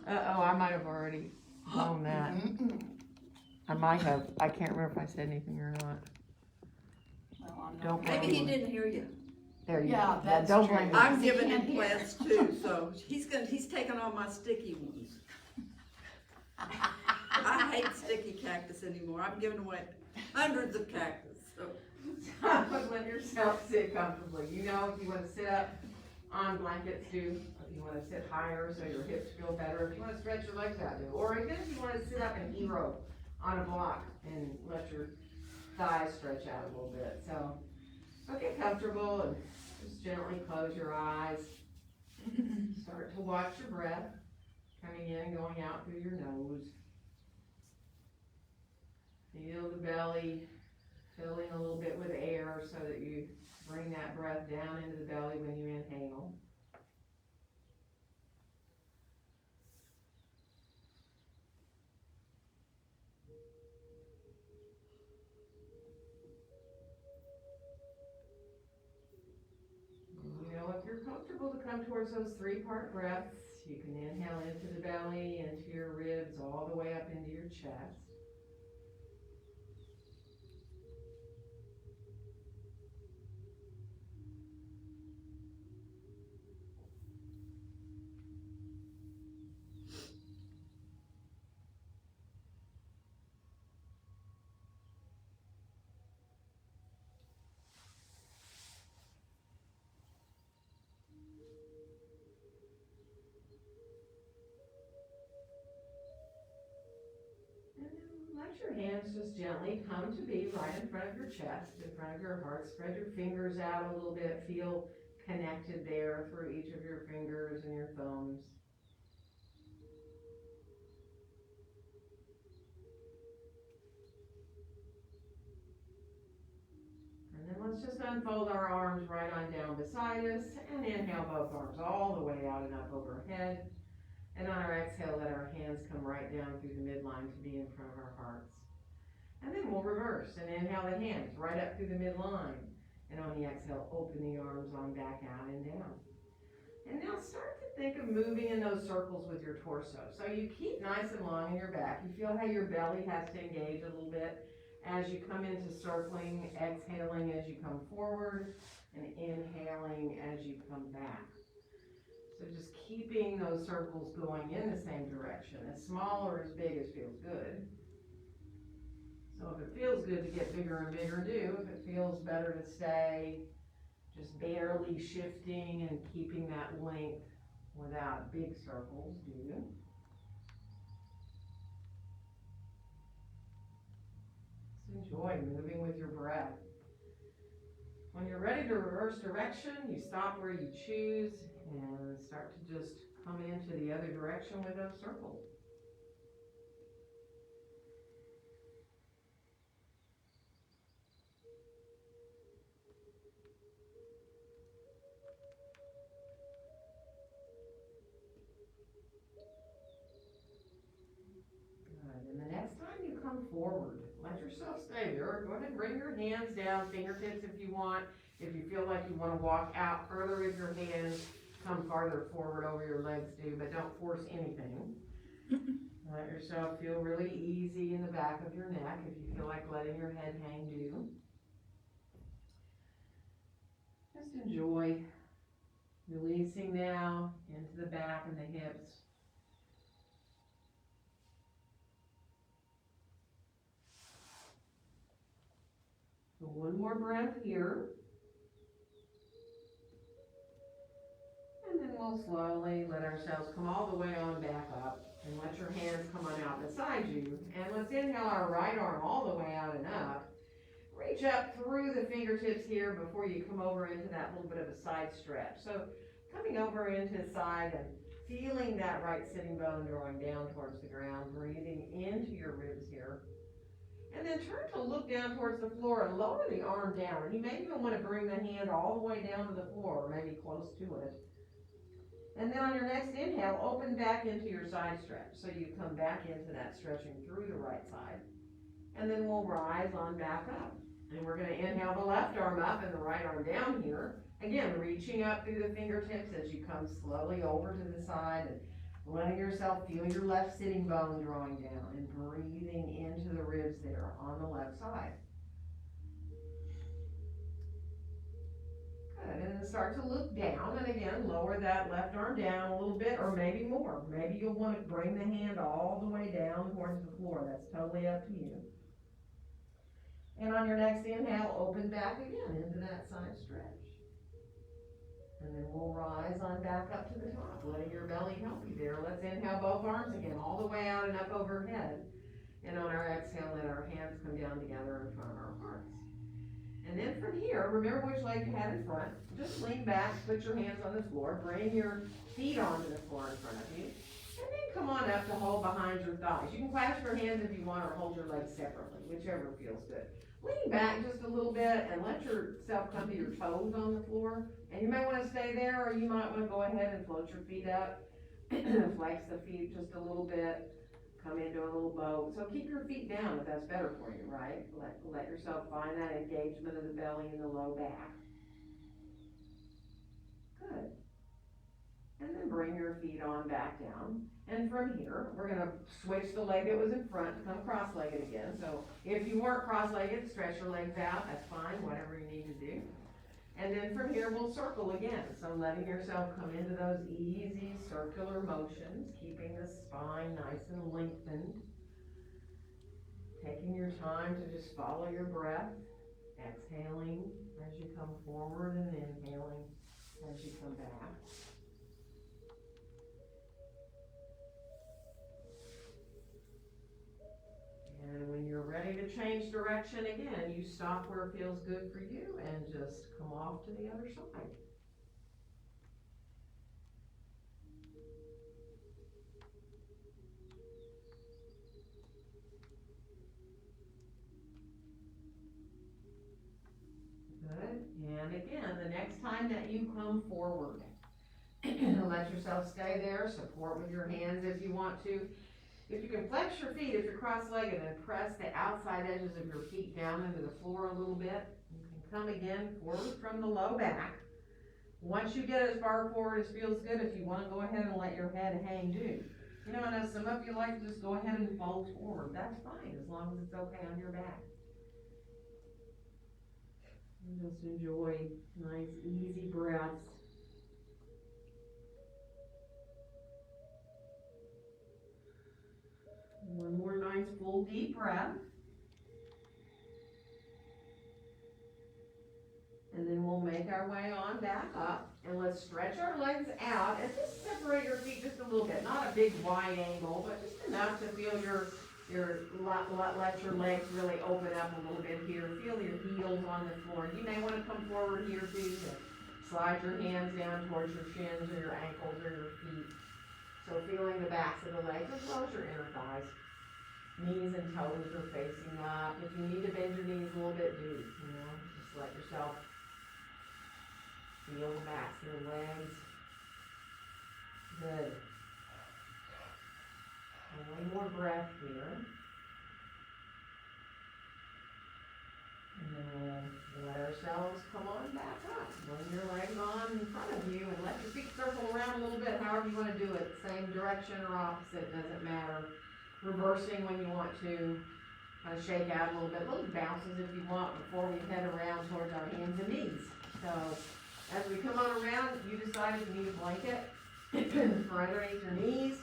Uh-oh, I might have already blown that. I might have. I can't remember if I said anything or not. Well, I'm Don't not. Maybe he didn't hear you. There you Yeah, go. that's Don't true. blame me. I'm He giving can't him hear. plants too, so he's taking all my sticky ones. I hate sticky cactus anymore. I'm giving away hundreds of cactus, so. Let yourself sit comfortably. You know, if you want to sit up on blankets, do. If you want to sit higher so your hips feel better. If you want to stretch your legs out, do. Or even if you want to sit up in hero on a block and let your thighs stretch out a little bit. So get comfortable and just gently close your eyes. Start to watch your breath coming in, going out through your nose. Feel the belly filling a little bit with air so that you bring that breath down into the belly when you inhale. And you know, if you're comfortable to come towards those 3-part breaths, you can inhale into the belly, into your ribs, all the way up into your chest. And then let your hands just gently come to be right in front of your chest, in front of your heart. Spread your fingers out a little bit. Feel connected there through each of your fingers and your thumbs. And then let's just unfold our arms right on down beside us and inhale both arms all the way out and up overhead. And on our exhale, let our hands come right down through the midline to be in front of our hearts. And then we'll reverse and inhale the hands right up through the midline. And on the exhale, open the arms on back out and down. And now start to think of moving in those circles with your torso. So you keep nice and long in your back. You feel how your belly has to engage a little bit as you come into circling, exhaling as you come forward, and inhaling as you come back. So just keeping those circles going in the same direction, as small or as big as feels good. So if it feels good to get bigger and bigger, do. If it feels better to stay just barely shifting and keeping that length without big circles, do. Just enjoy moving with your breath. When you're ready to reverse direction, you stop where you choose and start to just come into the other direction with those circles. Good. And the next time you come forward, let yourself stay there. Go ahead and bring your hands down, fingertips if you want. If you feel like you want to walk out further with your hands, come farther forward over your legs, do, but don't force anything. Let yourself feel really easy in the back of your neck. If you feel like letting your head hang, do. Just enjoy releasing now into the back and the hips. So one more breath here. And then we'll slowly let ourselves come all the way on back up and let your hands come on out beside you. And let's inhale our right arm all the way out and up. Reach up through the fingertips here before you come over into that little bit of a side stretch. So coming over into the side and feeling that right sitting bone drawing down towards the ground, breathing into your ribs here. And then turn to look down towards the floor and lower the arm down. And you may even want to bring the hand all the way down to the floor, or maybe close to it. And then on your next inhale, open back into your side stretch. So you come back into that stretching through the right side. And then we'll rise on back up. And we're going to inhale the left arm up and the right arm down here. Again, reaching up through the fingertips as you come slowly over to the side and letting yourself feel your left sitting bone drawing down and breathing into the ribs there on the left side. Good, and then start to look down, and again, lower that left arm down a little bit, or maybe more. Maybe you'll want to bring the hand all the way down towards the floor. That's totally up to you. And on your next inhale, open back again into that side stretch. And then we'll rise on back up to the top, letting your belly help you there. Let's inhale both arms again, all the way out and up overhead. And on our exhale, let our hands come down together in front of our hearts. And then from here, remember which leg you had in front. Just lean back, put your hands on the floor, bring your feet onto the floor in front of you. And then come on up to hold behind your thighs. You can clasp your hands if you want, or hold your legs separately, whichever feels good. Lean back just a little bit and let yourself come to your toes on the floor. And you may want to stay there, or you might want to go ahead and float your feet up. Flex the feet just a little bit. Come into a little boat. So keep your feet down if that's better for you, right? Let yourself find that engagement of the belly and the low back. Good. And then bring your feet on back down. And from here, we're going to switch the leg that was in front to come cross-legged again. So if you weren't cross-legged, stretch your legs out. That's fine, whatever you need to do. And then from here, we'll circle again. So letting yourself come into those easy circular motions, keeping the spine nice and lengthened. Taking your time to just follow your breath. Exhaling as you come forward and inhaling as you come back. And when you're ready to change direction again, you stop where it feels good for you and just come off to the other side. Good. And again, the next time that you come forward, let yourself stay there, support with your hands if you want to. If you can flex your feet, if you're cross-legged, and press the outside edges of your feet down into the floor a little bit. You can come again forward from the low back. Once you get as far forward as feels good, if you want to go ahead and let your head hang, do. You know, and as some of you like to just go ahead and fold forward, that's fine, as long as it's okay on your back. And just enjoy nice, easy breaths. One more nice full deep breath. And then we'll make our way on back up. And let's stretch our legs out and just separate your feet just a little bit. Not a big wide angle, but just enough to feel let your legs really open up a little bit here. Feel your heels on the floor. You may want to come forward here too. Slide your hands down towards your shins or your ankles or your feet. So feeling the backs of the legs as well as your inner thighs. Knees and toes are facing up. If you need to bend your knees a little bit, do. Just let yourself feel the backs of your legs. Good. And one more breath here. And then we'll let ourselves come on back up. Bring your legs on in front of you and let your feet circle around a little bit, however you want to do it. Same direction or opposite, doesn't matter. Reversing when you want to. Kind of shake out a little bit. Little bounces if you want before we head around towards our hands and knees. So as we come on around, you decide if you need a blanket for underneath your knees.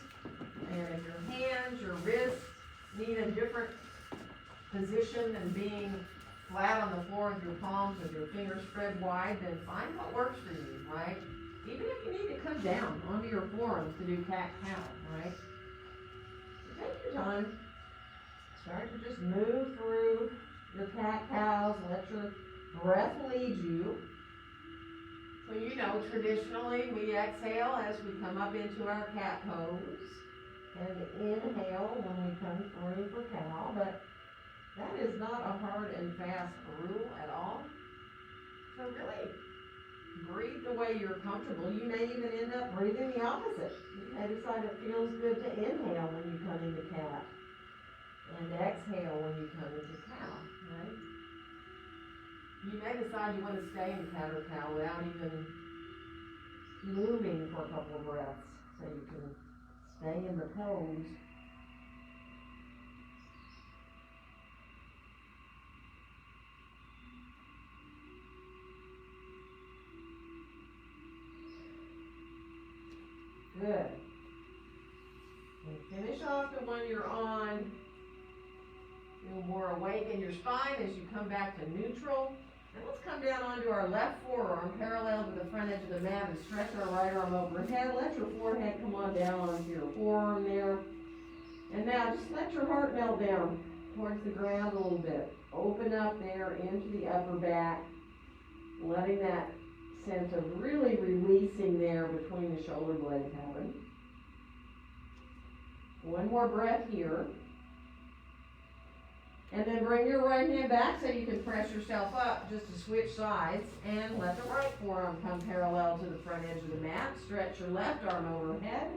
And if your hands, your wrists need a different position than being flat on the floor with your palms with your fingers spread wide, then find what works for you, right? Even if you need to come down onto your forearms to do cat-cow, right? So take your time. Start to just move through your cat-cows. Let your breath lead you. So you know, traditionally we exhale as we come up into our cat pose. And inhale when we come through for cow, but that is not a hard and fast rule at all. So really, breathe the way you're comfortable. You may even end up breathing the opposite. You may decide it feels good to inhale when you come into cat, and exhale when you come into cow, right? You may decide you want to stay in cat or cow without even moving for a couple of breaths, so you can Stay in the pose. Good. And finish off the one you're on. Feel more awake in your spine as you come back to neutral. And let's come down onto our left forearm, parallel to the front edge of the mat, and stretch our right arm overhead. Let your forehead come on down onto your forearm there. And now just let your heart melt down towards the ground a little bit. Open up there into the upper back, letting that sense of really releasing there between the shoulder blades happen. One more breath here. And then bring your right hand back so you can press yourself up just to switch sides, and let the right forearm come parallel to the front edge of the mat. Stretch your left arm overhead.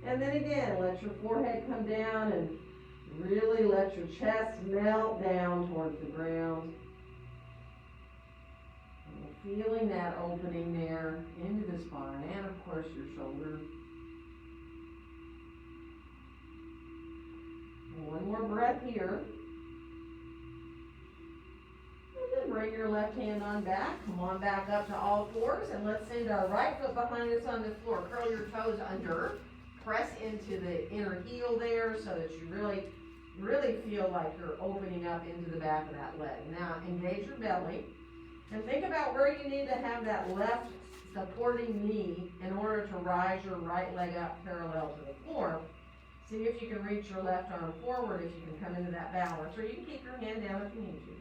And then again, let your forehead come down and really let your chest melt down towards the ground. And feeling that opening there into the spine and of course your shoulder. And one more breath here. Bring your left hand on back. Come on back up to all fours, and let's send our right foot behind us on the floor. Curl your toes under. Press into the inner heel there so that you really feel like you're opening up into the back of that leg. Now engage your belly and think about where you need to have that left supporting knee in order to rise your right leg up parallel to the floor. See if you can reach your left arm forward, if you can come into that balance, or you can keep your hand down if you need to.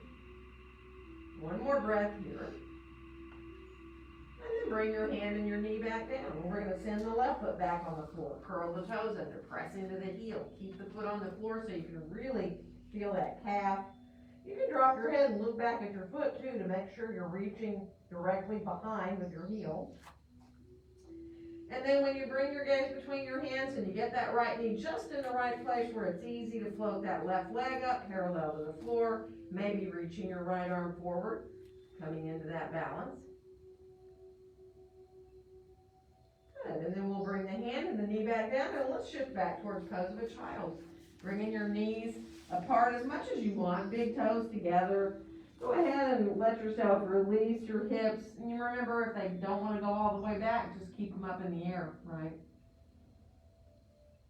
One more breath here. And then bring your hand and your knee back down. And we're going to send the left foot back on the floor. Curl the toes under. Press into the heel. Keep the foot on the floor so you can really feel that calf. You can drop your head and look back at your foot too to make sure you're reaching directly behind with your heel. And then when you bring your gaze between your hands and you get that right knee just in the right place where it's easy to float that left leg up parallel to the floor, maybe reaching your right arm forward, coming into that balance. Good, and then we'll bring the hand and the knee back down, and let's shift back towards pose of a child. Bringing your knees apart as much as you want, big toes together. Go ahead and let yourself release your hips. And you remember, if they don't want to go all the way back, just keep them up in the air, right?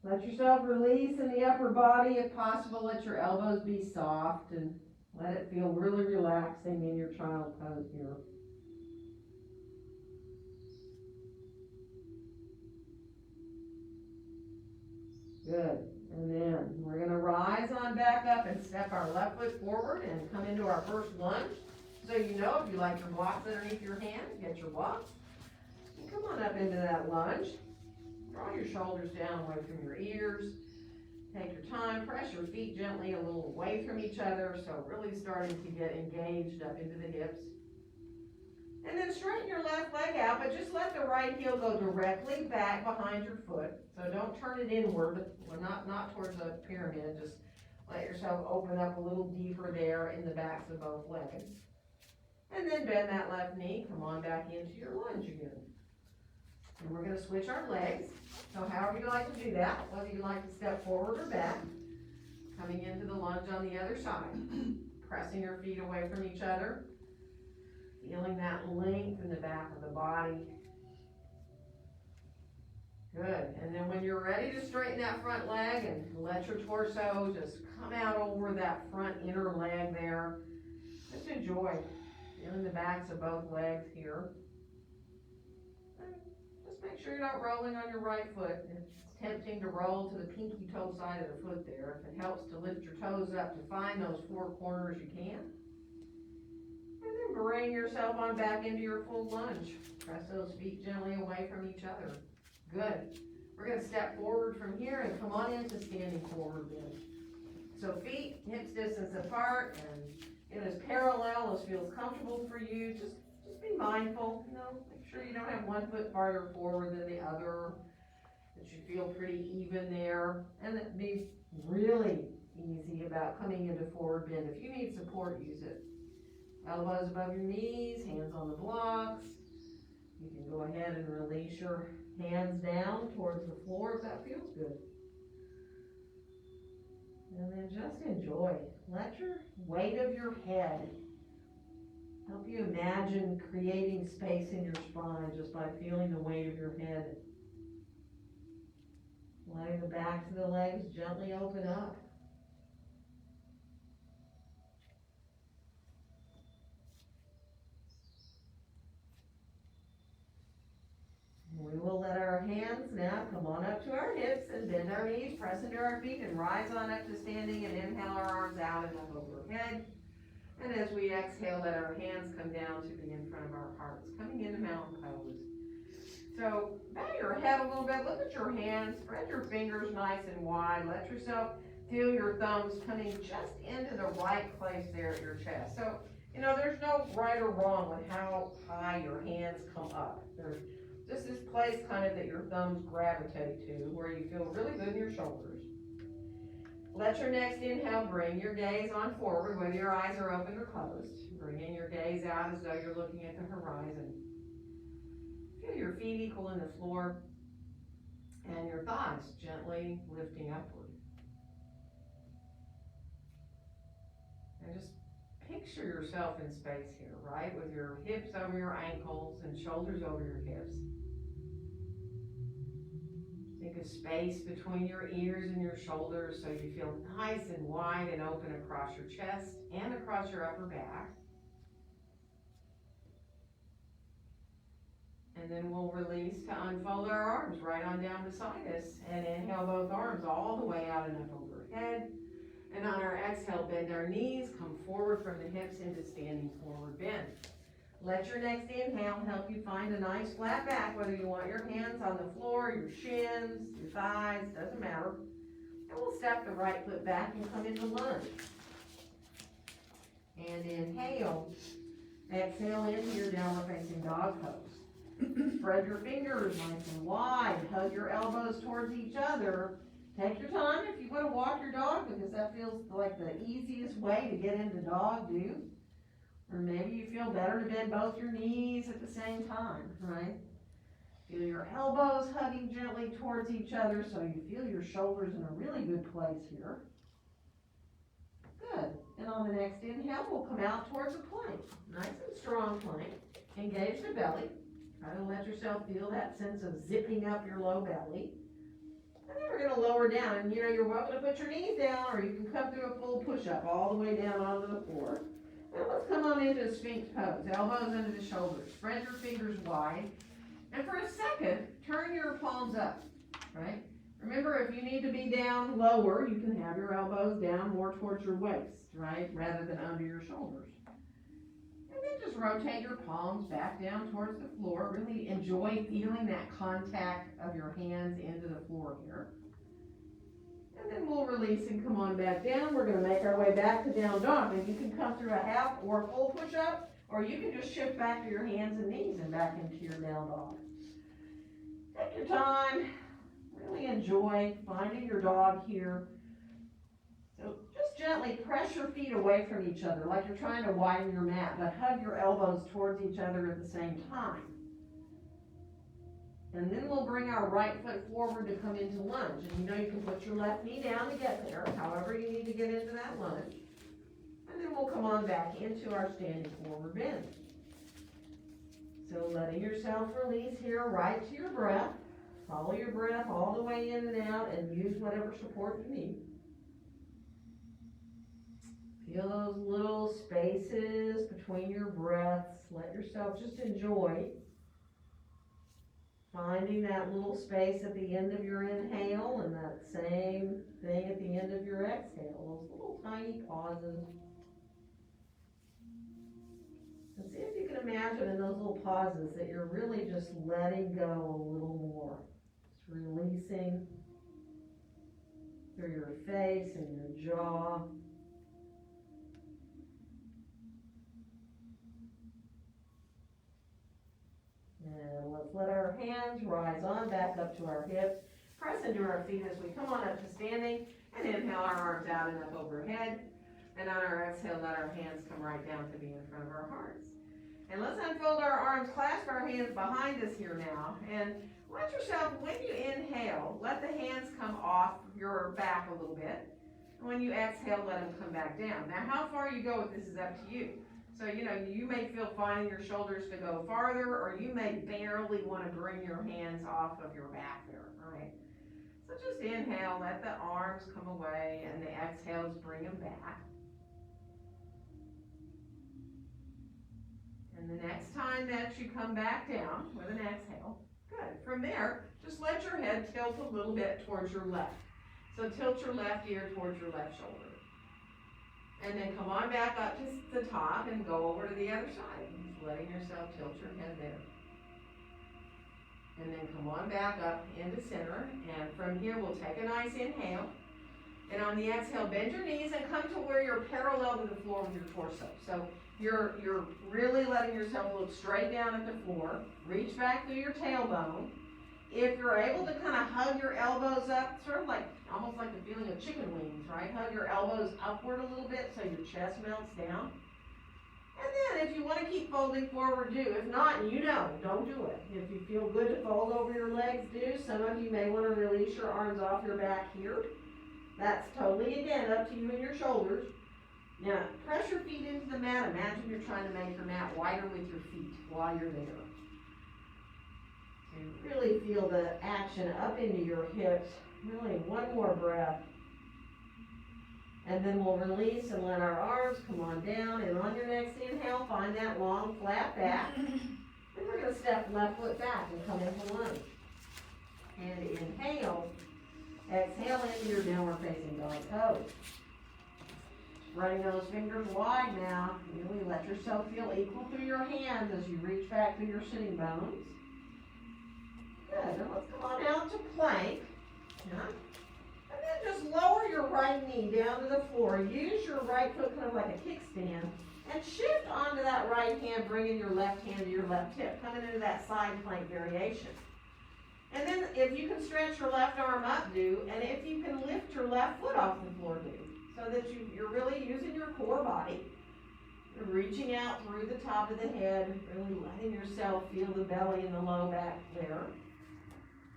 Let yourself release in the upper body. If possible, let your elbows be soft and let it feel really relaxing in your child pose here. Good. And then we're going to rise on back up and step our left foot forward and come into our first lunge. So you know, if you like your blocks underneath your hand, get your blocks. And come on up into that lunge. Draw your shoulders down away from your ears. Take your time, press your feet gently a little away from each other, so really starting to get engaged up into the hips. And then straighten your left leg out, but just let the right heel go directly back behind your foot. So don't turn it inward, or not towards a pyramid. Just let yourself open up a little deeper there in the backs of both legs. And then bend that left knee, come on back into your lunge again. And we're going to switch our legs. So however you like to do that, whether you like to step forward or back, coming into the lunge on the other side, pressing your feet away from each other, feeling that length in the back of the body. Good. And then when you're ready to straighten that front leg and let your torso just come out over that front inner leg there, just enjoy feeling the backs of both legs here. Just make sure you're not rolling on your right foot. It's tempting to roll to the pinky toe side of the foot there. If it helps to lift your toes up to find those four corners, you can. And then bring yourself on back into your full lunge. Press those feet gently away from each other. Good. We're going to step forward from here and come on into standing forward then. So feet hips distance apart and it is parallel as feels comfortable for you. Just be mindful, make sure you don't have one foot farther forward than the other, that you feel pretty even there, and that be really easy about coming into forward bend. If you need support, use it. Elbows above your knees, hands on the blocks. You can go ahead and release your Hands down towards the floor if that feels good. And then just enjoy. Let your weight of your head help you imagine creating space in your spine just by feeling the weight of your head. Letting the backs of the legs gently open up. We will let our hands now come on up to our hips and bend our knees, press into our feet, and rise on up to standing, and inhale our arms out and up overhead. And as we exhale, let our hands come down to be in front of our hearts, coming into mountain pose. So bow your head a little bit, look at your hands, spread your fingers nice and wide, let yourself feel your thumbs coming just into the right place there at your chest. So, there's no right or wrong with how high your hands come up. There's just this place kind of that your thumbs gravitate to, where you feel really good in your shoulders. Let your next inhale bring your gaze on forward, whether your eyes are open or closed. Bringing your gaze out as though you're looking at the horizon. Feel your feet equal in the floor and your thighs gently lifting upward. And just picture yourself in space here, right? With your hips over your ankles and shoulders over your hips. Think of space between your ears and your shoulders so you feel nice and wide and open across your chest and across your upper back. And then we'll release to unfold our arms right on down beside us and inhale both arms all the way out and up overhead. And on our exhale, bend our knees, come forward from the hips into standing forward bend. Let your next inhale help you find a nice flat back, whether you want your hands on the floor, your shins, your thighs, doesn't matter. And we'll step the right foot back and come into lunge. And inhale. Exhale into your downward facing dog pose. Spread your fingers nice and wide. Hug your elbows towards each other. Take your time if you want to walk your dog, because that feels like the easiest way to get into dog, do. Or maybe you feel better to bend both your knees at the same time, right? Feel your elbows hugging gently towards each other so you feel your shoulders in a really good place here. Good. And on the next inhale, we'll come out towards a plank. Nice and strong plank. Engage the belly. Try to let yourself feel that sense of zipping up your low belly. And then we're going to lower down. And you're welcome to put your knees down, or you can come through a full push-up all the way down onto the floor. Now let's come on into a Sphinx pose. Elbows under the shoulders. Spread your fingers wide. And for a second, turn your palms up, right? Remember, if you need to be down lower, you can have your elbows down more towards your waist, right? Rather than under your shoulders. And then just rotate your palms back down towards the floor. Really enjoy feeling that contact of your hands into the floor here. And then we'll release and come on back down. We're going to make our way back to down dog. And you can come through a half or a full push-up, or you can just shift back to your hands and knees and back into your down dog. Take your time. Really enjoy finding your dog here. So just gently press your feet away from each other like you're trying to widen your mat, but hug your elbows towards each other at the same time. And then we'll bring our right foot forward to come into lunge. And you can put your left knee down to get there, however you need to get into that lunge. And then we'll come on back into our standing forward bend. So letting yourself release here right to your breath. Follow your breath all the way in and out and use whatever support you need. Feel those little spaces between your breaths. Let yourself just enjoy finding that little space at the end of your inhale and that same thing at the end of your exhale. Those little tiny pauses. And see if you can imagine in those little pauses that you're really just letting go a little more. Just releasing through your face and your jaw. And let's let our hands rise on back up to our hips. Press into our feet as we come on up to standing, and inhale our arms out and up overhead. And on our exhale, let our hands come right down to be in front of our hearts. And let's unfold our arms, clasp our hands behind us here now. And let yourself, when you inhale, let the hands come off your back a little bit. And when you exhale, let them come back down. Now, how far you go with this is up to you. So, you may feel fine in your shoulders to go farther, or you may barely want to bring your hands off of your back there, all right? So just inhale, let the arms come away, and the exhales bring them back. And the next time that you come back down with an exhale, good. From there, just let your head tilt a little bit towards your left. So tilt your left ear towards your left shoulder. And then come on back up to the top and go over to the other side. Just letting yourself tilt your head there. And then come on back up into center. And from here, we'll take a nice inhale. And on the exhale, bend your knees and come to where you're parallel to the floor with your torso. So you're really letting yourself look straight down at the floor. Reach back through your tailbone. If you're able to kind of hug your elbows up, sort of like, almost like the feeling of chicken wings, right? Hug your elbows upward a little bit so your chest melts down. And then if you want to keep folding forward, do. If not, don't do it. If you feel good to fold over your legs, do. Some of you may want to release your arms off your back here. That's totally, again, up to you and your shoulders. Now, press your feet into the mat. Imagine you're trying to make your mat wider with your feet while you're there. And really feel the action up into your hips. Really, one more breath. And then we'll release and let our arms come on down. And on your next inhale, find that long, flat back. And we're going to step left foot back and come into lunge. And inhale. Exhale into your downward facing dog pose. Spreading those fingers wide now. Really let yourself feel equal through your hands as you reach back through your sitting bones. Good. Now let's come on out to plank. Yeah. And then just lower your right knee down to the floor. Use your right foot kind of like a kickstand. And shift onto that right hand, bringing your left hand to your left hip. Coming into that side plank variation. And then if you can stretch your left arm up, do. And if you can lift your left foot off the floor, do. So that you're really using your core body. You're reaching out through the top of the head. Really letting yourself feel the belly and the low back there.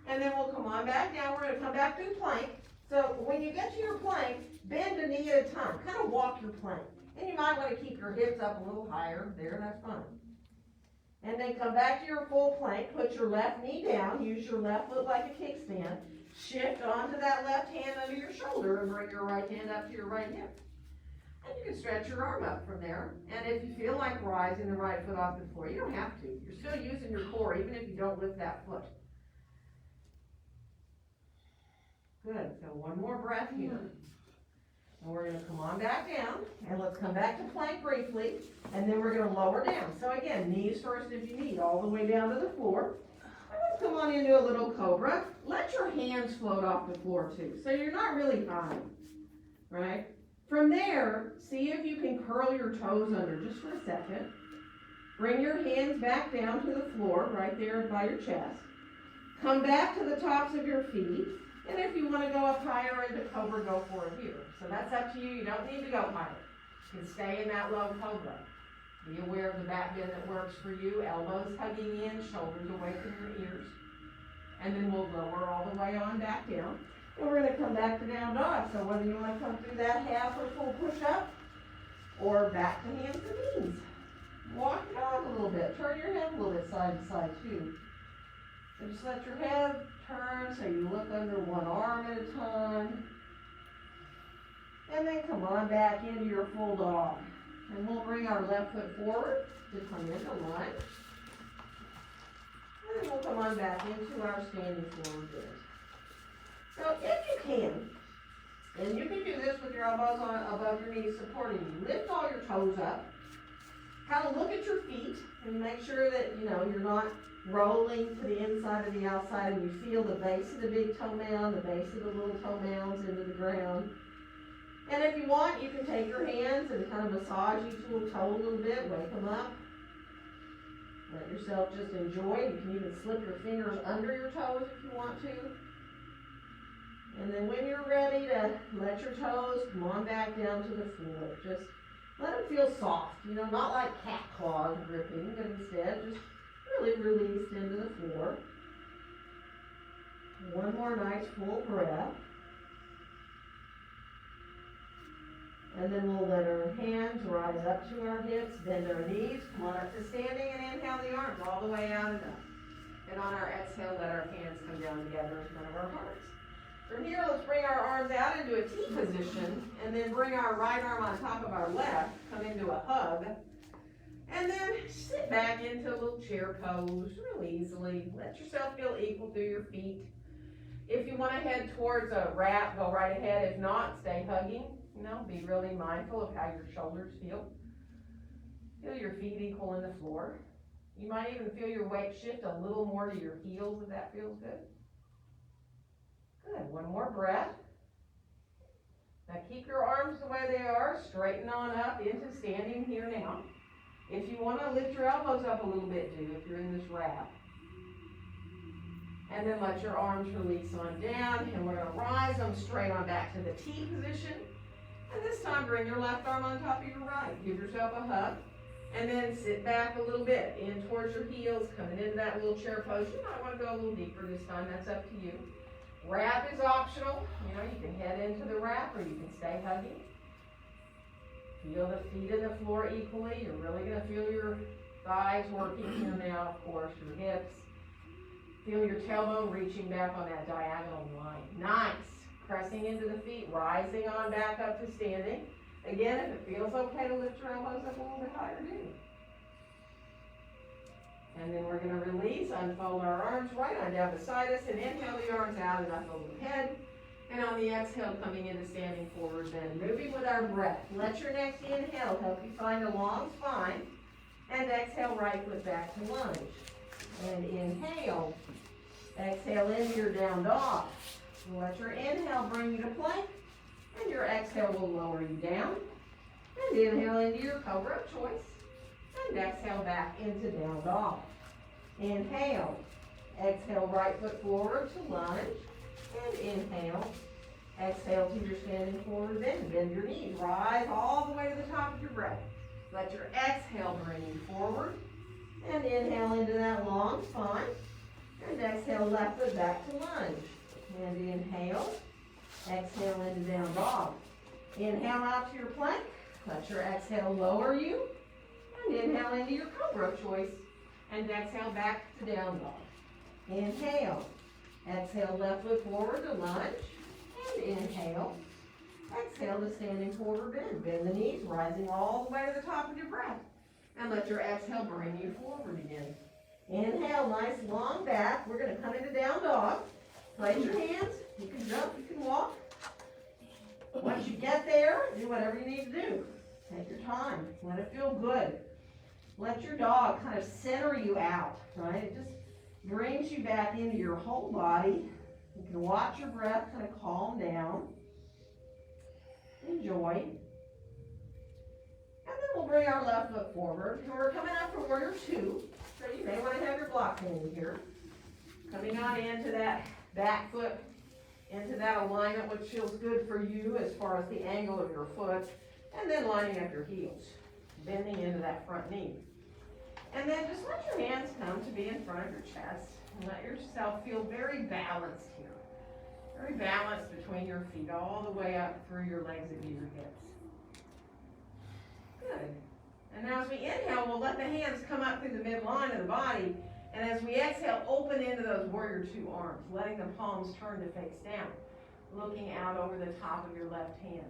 And then we'll come on back down. We're going to come back to plank. So when you get to your plank, bend a knee at a time. Kind of walk your plank. And you might want to keep your hips up a little higher. There, that's fine. And then come back to your full plank. Put your left knee down. Use your left foot like a kickstand. Shift onto that left hand under your shoulder and bring your right hand up to your right hip. And you can stretch your arm up from there. And if you feel like rising the right foot off the floor, you don't have to. You're still using your core even if you don't lift that foot. Good. So one more breath here. And we're going to come on back down. And let's come back to plank briefly. And then we're going to lower down. So again, knees first if you need, all the way down to the floor. And let's come on into a little cobra. Let your hands float off the floor too. So you're not really high. Right? From there, see if you can curl your toes under just for a second. Bring your hands back down to the floor, right there by your chest. Come back to the tops of your feet. And if you want to go up higher into cobra, go for it here. So that's up to you. You don't need to go higher. You can stay in that low cobra. Be aware of the back bend that works for you. Elbows hugging in, shoulders away from your ears. And then we'll lower all the way on back down. And we're going to come back to down dog. So whether you want to come through that half or full push up, or back to hands and knees. Walk it off a little bit. Turn your head a little bit side to side too. So just let your head turn so you look under one arm at a time. And then come on back into your full dog. And we'll bring our left foot forward to come into lunge. And then we'll come on back into our standing forward bend. So if you can, and you can do this with your elbows on above your knees supporting you, lift all your toes up. Kind of look at your feet and make sure that you're not rolling to the inside or the outside, and you feel the base of the big toenail and the base of the little toenails into the ground. And if you want, you can take your hands and kind of massage each little toe a little bit, wake them up. Let yourself just enjoy. You can even slip your fingers under your toes if you want to. And then when you're ready to let your toes come on back down to the floor, just let them feel soft, not like cat claws gripping, but instead just really released into the floor. One more nice full breath. And then we'll let our hands rise up to our hips, bend our knees, come on up to standing, and inhale the arms all the way out and up. And on our exhale, let our hands come down together in front of our hearts. From here, let's bring our arms out into a T position, and then bring our right arm on top of our left, come into a hug, and then sit back into a little chair pose real easily. Let yourself feel equal through your feet. If you want to head towards a wrap, go right ahead. If not, stay hugging. Be really mindful of how your shoulders feel. Feel your feet equal in the floor. You might even feel your weight shift a little more to your heels if that feels good. Good, one more breath. Now keep your arms the way they are, straighten on up into standing here now. If you want to lift your elbows up a little bit, do if you're in this wrap. And then let your arms release on down, and we're going to rise them straight on back to the T position. And this time, bring your left arm on top of your right. Give yourself a hug. And then sit back a little bit, in towards your heels, coming into that little chair pose. You might want to go a little deeper this time. That's up to you. Wrap is optional. You can head into the wrap, or you can stay hugging. Feel the feet in the floor equally. You're really going to feel your thighs working here now, of course, your hips. Feel your tailbone reaching back on that diagonal line. Nice. Pressing into the feet, rising on back up to standing. Again, if it feels okay to lift your elbows up a little bit higher, do. And then we're going to release, unfold our arms right on down beside us, and inhale the arms out and up over the head. And on the exhale, coming into standing forward bend. Moving with our breath. Let your next inhale help you find a long spine. And exhale, right foot back to lunge. And inhale. Exhale into your down dog. Let your inhale bring you to plank, and your exhale will lower you down. And inhale into your cobra of choice, and exhale back into down dog. Inhale, exhale right foot forward to lunge, and inhale, exhale to your standing forward bend. Bend your knees, rise all the way to the top of your breath. Let your exhale bring you forward, and inhale into that long spine, and exhale left foot back to lunge. And inhale, exhale into down dog. Inhale out to your plank. Let your exhale lower you. And inhale into your cobra of choice. And exhale back to down dog. Inhale. Exhale left foot forward to lunge. And inhale. Exhale to standing forward bend. Bend the knees, rising all the way to the top of your breath. And let your exhale bring you forward again. Inhale, nice long back. We're going to come into down dog. Raise your hands. You can jump, you can walk. Once you get there, do whatever you need to do. Take your time. Let it feel good. Let your dog kind of center you out, right? It just brings you back into your whole body. You can watch your breath kind of calm down. Enjoy. And then we'll bring our left foot forward. And we're coming up for warrior two. So you may want to have your block handy here. Coming on into that back foot, into that alignment which feels good for you as far as the angle of your foot, and then lining up your heels, bending into that front knee. And then just let your hands come to be in front of your chest, and let yourself feel very balanced here. Very balanced between your feet, all the way up through your legs and your hips. Good. And now as we inhale, we'll let the hands come up through the midline of the body. And as we exhale, open into those warrior two arms, letting the palms turn to face down, looking out over the top of your left hand.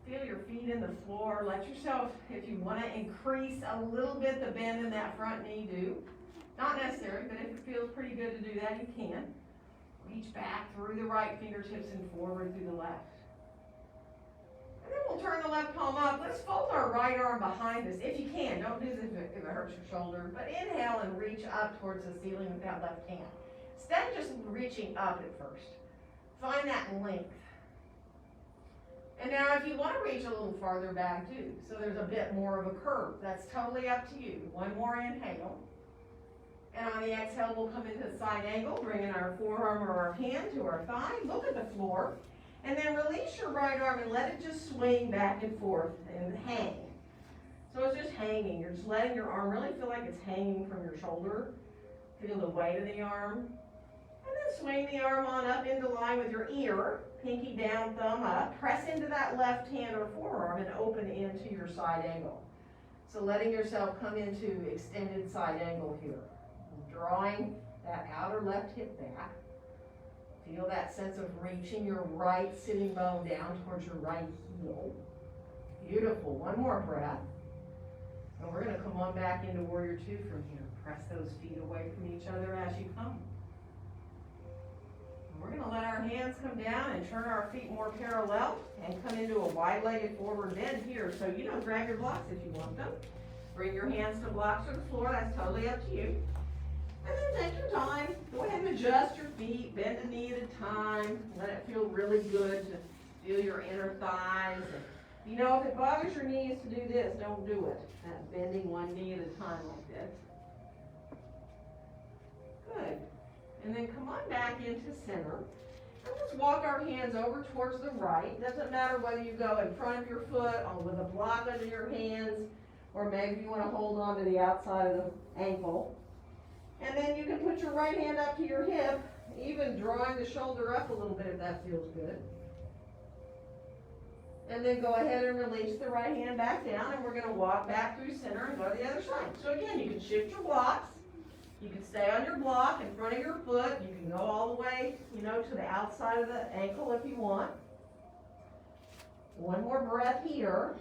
Feel your feet in the floor. Let yourself, if you want to increase a little bit the bend in that front knee, do. Not necessary, but if it feels pretty good to do that, you can. Reach back through the right fingertips and forward through the left. And then we'll turn the left palm up. Let's fold our right arm behind us, if you can. Don't do this if it hurts your shoulder. But inhale and reach up towards the ceiling with that left hand. Instead of just reaching up at first, find that length. And now if you want to reach a little farther back, do. So there's a bit more of a curve. That's totally up to you. One more inhale. And on the exhale, we'll come into the side angle, bringing our forearm or our hand to our thigh. Look at the floor. And then release your right arm and let it just swing back and forth and hang. So it's just hanging. You're just letting your arm really feel like it's hanging from your shoulder. Feel the weight of the arm. And then swing the arm on up into line with your ear, pinky down, thumb up. Press into that left hand or forearm and open into your side angle. So letting yourself come into extended side angle here. Drawing that outer left hip back. Feel that sense of reaching your right sitting bone down towards your right heel. Beautiful. One more breath. And we're going to come on back into Warrior Two from here. Press those feet away from each other as you come. And we're going to let our hands come down and turn our feet more parallel and come into a wide-legged forward bend here. So grab your blocks if you want them. Bring your hands to blocks or the floor. That's totally up to you. And then take your time. Go ahead and adjust your feet. Bend a knee at a time. Let it feel really good to feel your inner thighs. And, if it bothers your knees to do this, don't do it. That bending one knee at a time like this. Good. And then come on back into center. And just walk our hands over towards the right. Doesn't matter whether you go in front of your foot or with a block under your hands, or maybe you want to hold on to the outside of the ankle. And then you can put your right hand up to your hip, even drawing the shoulder up a little bit if that feels good. And then go ahead and release the right hand back down, and we're going to walk back through center and go to the other side. So again, you can shift your blocks. You can stay on your block in front of your foot. You can go all the way, to the outside of the ankle if you want. One more breath here.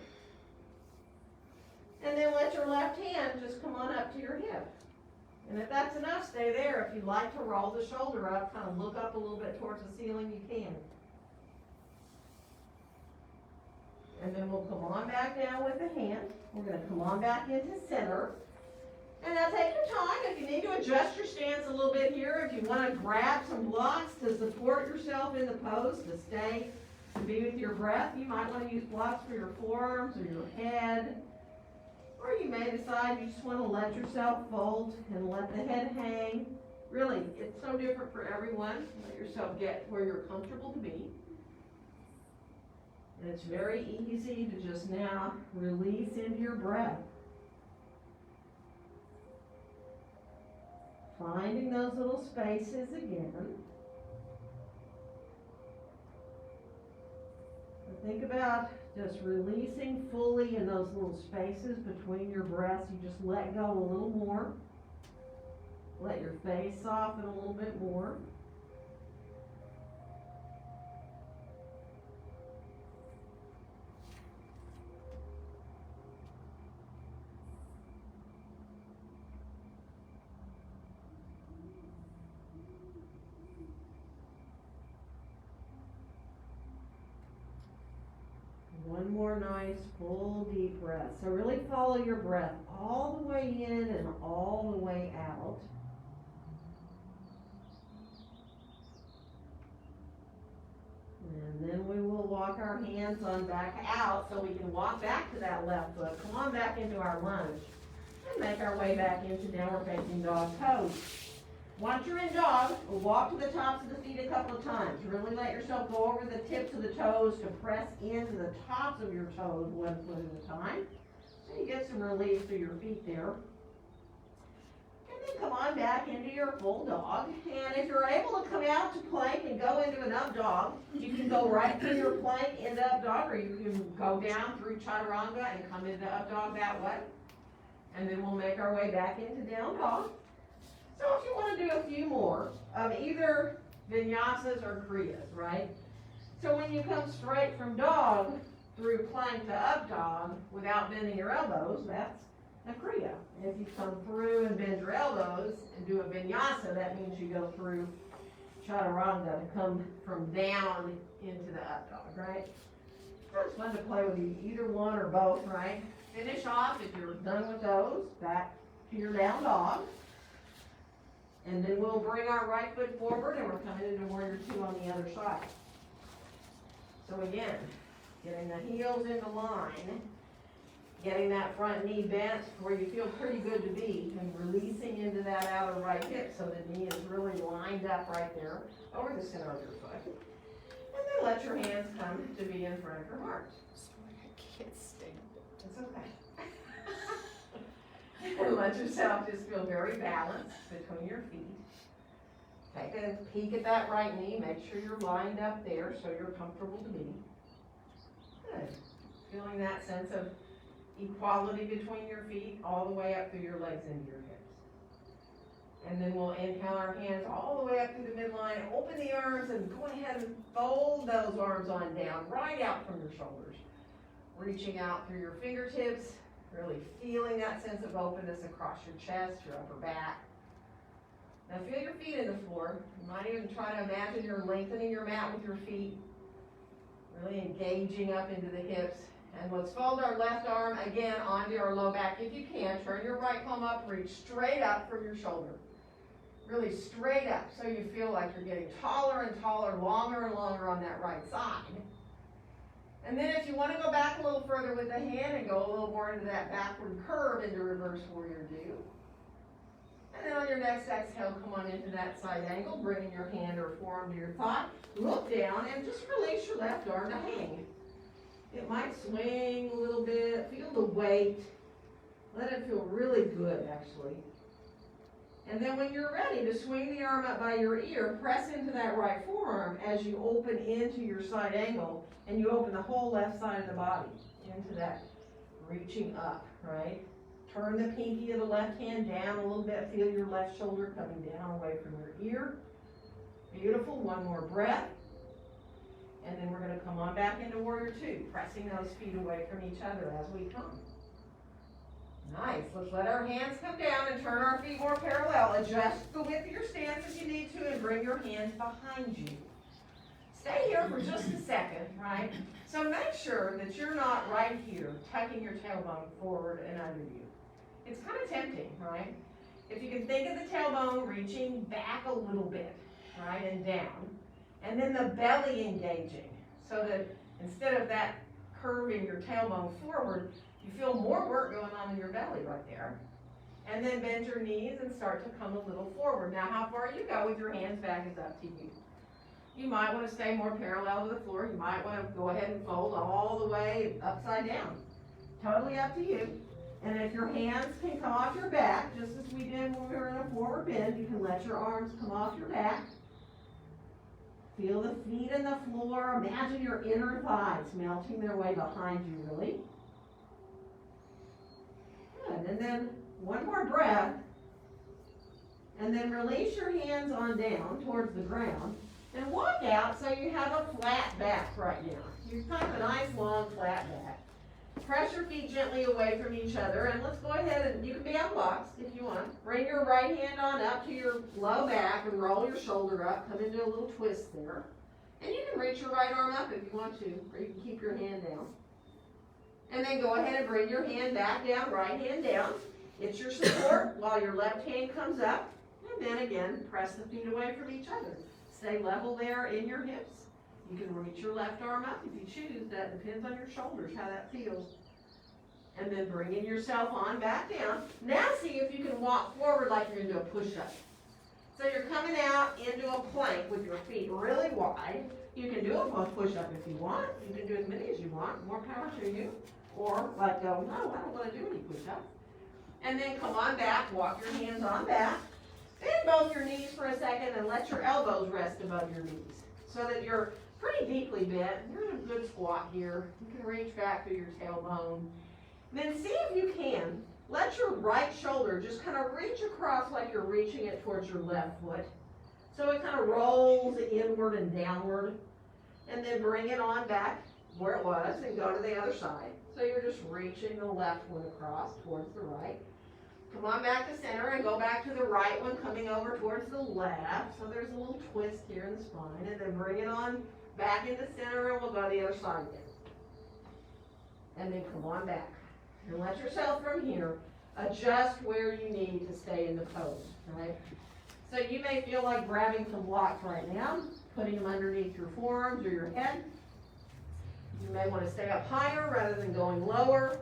And then let your left hand just come on up to your hip. And if that's enough, stay there. If you'd like to roll the shoulder up, kind of look up a little bit towards the ceiling, you can. And then we'll come on back down with the hand. We're going to come on back into center. And now take your time. If you need to adjust your stance a little bit here, if you want to grab some blocks to support yourself in the pose, to be with your breath, you might want to use blocks for your forearms or your head. Or you may decide you just want to let yourself fold and let the head hang. Really, it's so different for everyone. Let yourself get where you're comfortable to be. And it's very easy to just now release into your breath. Finding those little spaces again. Think about just releasing fully in those little spaces between your breaths. You just let go a little more. Let your face soften a little bit more. One more nice full deep breath. So really follow your breath all the way in and all the way out. And then we will walk our hands on back out so we can walk back to that left foot. Come on back into our lunge and make our way back into downward facing dog pose. Once you're in dog, we'll walk to the tops of the feet a couple of times. Really let yourself go over the tips of the toes to press into the tops of your toes one foot at a time. So you get some relief through your feet there. And then come on back into your full dog. And if you're able to come out to plank and go into an up dog, you can go right through your plank into up dog, or you can go down through chaturanga and come into up dog that way. And then we'll make our way back into down dog. So if you want to do a few more of either vinyasas or kriyas, right? So when you come straight from dog through plank to up dog without bending your elbows, that's a kriya. If you come through and bend your elbows and do a vinyasa, that means you go through chaturanga to come from down into the up dog, right? So it's fun to play with either one or both, right? Finish off, if you're done with those, back to your down dog. And then we'll bring our right foot forward and we're coming into Warrior Two on the other side. So again, getting the heels into line, getting that front knee bent where you feel pretty good to be, and releasing into that outer right hip so the knee is really lined up right there over the center of your foot. And then let your hands come to be in front of your heart. Sorry, I can't stand it. It's okay. And let yourself just feel very balanced between your feet. Take a peek at that right knee, make sure you're lined up there so you're comfortable to be. Good. Feeling that sense of equality between your feet all the way up through your legs into your hips. And then we'll inhale our hands all the way up through the midline, open the arms, and go ahead and fold those arms on down, right out from your shoulders. Reaching out through your fingertips, really feeling that sense of openness across your chest, your upper back. Now feel your feet in the floor. You might even try to imagine you're lengthening your mat with your feet, really engaging up into the hips. And let's fold our left arm again onto our low back if you can. Turn your right palm up, reach straight up from your shoulder. Really straight up so you feel like you're getting taller and taller, longer and longer on that right side. And then if you want to go back a little further with the hand and go a little more into that backward curve into reverse warrior two. And then on your next exhale, come on into that side angle, bringing your hand or forearm to your thigh. Look down and just release your left arm to hang. It might swing a little bit, feel the weight. Let it feel really good, actually. And then when you're ready to swing the arm up by your ear, press into that right forearm as you open into your side angle, and you open the whole left side of the body into that reaching up, right? Turn the pinky of the left hand down a little bit. Feel your left shoulder coming down away from your ear. Beautiful. One more breath. And then we're going to come on back into warrior two, pressing those feet away from each other as we come. Nice. Let's let our hands come down and turn our feet more parallel. Adjust the width of your stance if you need to and bring your hands behind you. Stay here for just a second, right? So make sure that you're not right here, tucking your tailbone forward and under you. It's kind of tempting, right? If you can think of the tailbone reaching back a little bit, right, and down, and then the belly engaging, so that instead of that curving your tailbone forward, you feel more work going on in your belly right there. And then bend your knees and start to come a little forward. Now, how far you go with your hands back is up to you. You might want to stay more parallel to the floor. You might want to go ahead and fold all the way upside down. Totally up to you. And if your hands can come off your back, just as we did when we were in a forward bend, you can let your arms come off your back. Feel the feet in the floor. Imagine your inner thighs melting their way behind you, really. Good. And then one more breath. And then release your hands on down towards the ground. And walk out so you have a flat back right now. You've kind of a nice long flat back. Press your feet gently away from each other, and let's go ahead and you can be on blocks if you want. Bring your right hand on up to your low back and roll your shoulder up. Come into a little twist there. And you can reach your right arm up if you want to, or you can keep your hand down. And then go ahead and bring your hand back down, right hand down. It's your support while your left hand comes up. And then again, press the feet away from each other. Stay level there in your hips. You can reach your left arm up if you choose. That depends on your shoulders, how that feels. And then bringing yourself on back down. Now see if you can walk forward like you're going to do a push-up. So you're coming out into a plank with your feet really wide. You can do a push-up if you want. You can do as many as you want. More power to you. Or like go, no, I don't want to do any push-ups. And then come on back. Walk your hands on back. Bend both your knees for a second and let your elbows rest above your knees so that you're pretty deeply bent. You're in a good squat here. You can reach back through your tailbone. Then see if you can. Let your right shoulder just kind of reach across like you're reaching it towards your left foot. So it kind of rolls inward and downward. And then bring it on back where it was and go to the other side. So you're just reaching the left one across towards the right. Come on back to center and go back to the right one, coming over towards the left. So there's a little twist here in the spine. And then bring it on back into center and we'll go to the other side again. And then come on back. And let yourself from here adjust where you need to stay in the pose, right? So you may feel like grabbing some blocks right now, putting them underneath your forearms or your head. You may want to stay up higher rather than going lower.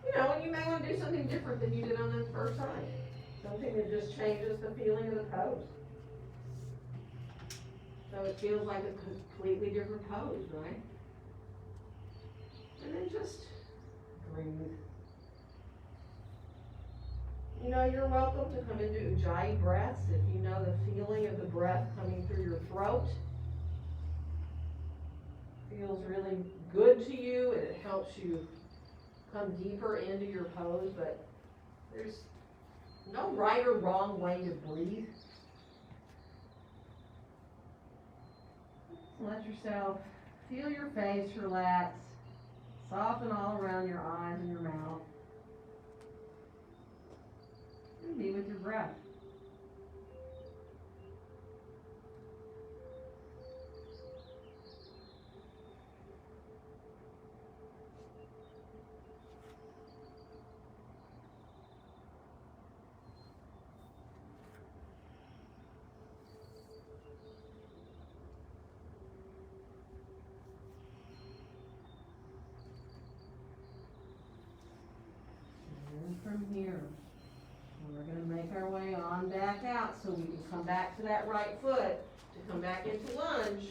You know, and you may want to do something different than you did on the first side. Something that just changes the feeling of the pose. So it feels like a completely different pose, right? And then just breathe. You know, you're welcome to come into Ujjayi Breaths if you know the feeling of the breath coming through your throat. Feels really good to you and it helps you come deeper into your pose, but there's no right or wrong way to breathe. Let yourself feel your face relax, soften all around your eyes and your mouth. And be with your breath. And from here, we're going to make our way on back out so we can come back to that right foot to come back into lunge.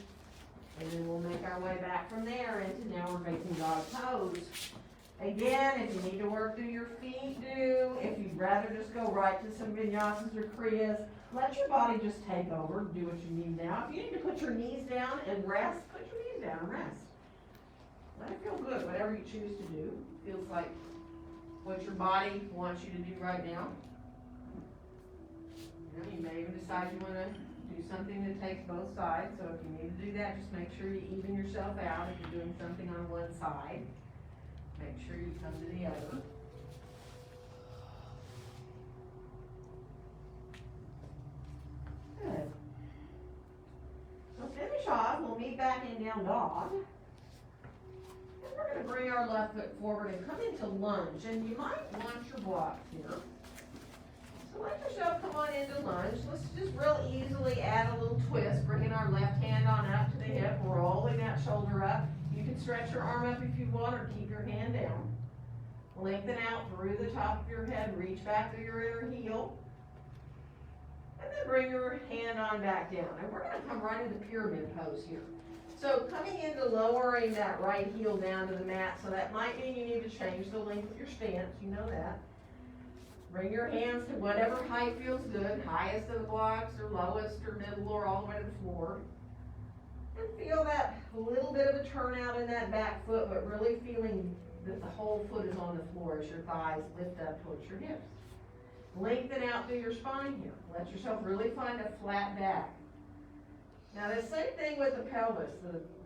And then we'll make our way back from there into downward facing dog pose. Again, if you need to work through your feet, do. If you'd rather just go right to some vinyasas or kriyas, let your body just take over, do what you need now. If you need to put your knees down and rest, put your knees down and rest. Let it feel good, whatever you choose to do. Feels like what your body wants you to do right now. You may even decide you want to do something that takes both sides. So if you need to do that, just make sure you even yourself out. If you're doing something on one side, make sure you come to the other. Good. So finish off. We'll meet back in down dog. And we're going to bring our left foot forward and come into lunge. And you might want your blocks here. So let yourself come on into lunge. Let's just real easily add a little twist, bringing our left hand on up to the hip, rolling that shoulder up. You can stretch your arm up if you want or keep your hand down. Lengthen out through the top of your head, reach back through your inner heel. And then bring your hand on back down. And we're going to come right into pyramid pose here. So coming into lowering that right heel down to the mat, so that might mean you need to change the length of your stance, you know that. Bring your hands to whatever height feels good, highest of the blocks or lowest or middle or all the way to the floor. And feel that little bit of a turnout in that back foot, but really feeling that the whole foot is on the floor as your thighs lift up towards your hips. Lengthen out through your spine here. Let yourself really find a flat back. Now the same thing with the pelvis,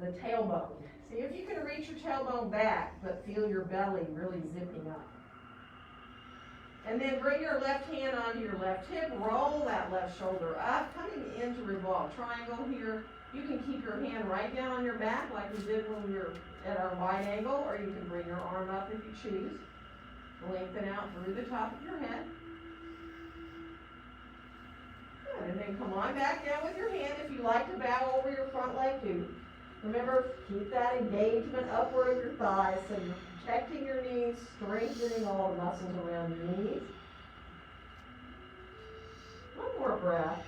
the tailbone. See if you can reach your tailbone back, but feel your belly really zipping up. And then bring your left hand onto your left hip, roll that left shoulder up, coming into revolve triangle here. You can keep your hand right down on your back like we did when we were at our wide angle, or you can bring your arm up if you choose. Lengthen out through the top of your head. Good, and then come on back down with your hand if you like to bow over your front leg too. Remember, keep that engagement upward of your thighs so you're protecting your knees, strengthening all the muscles around your knees. One more breath.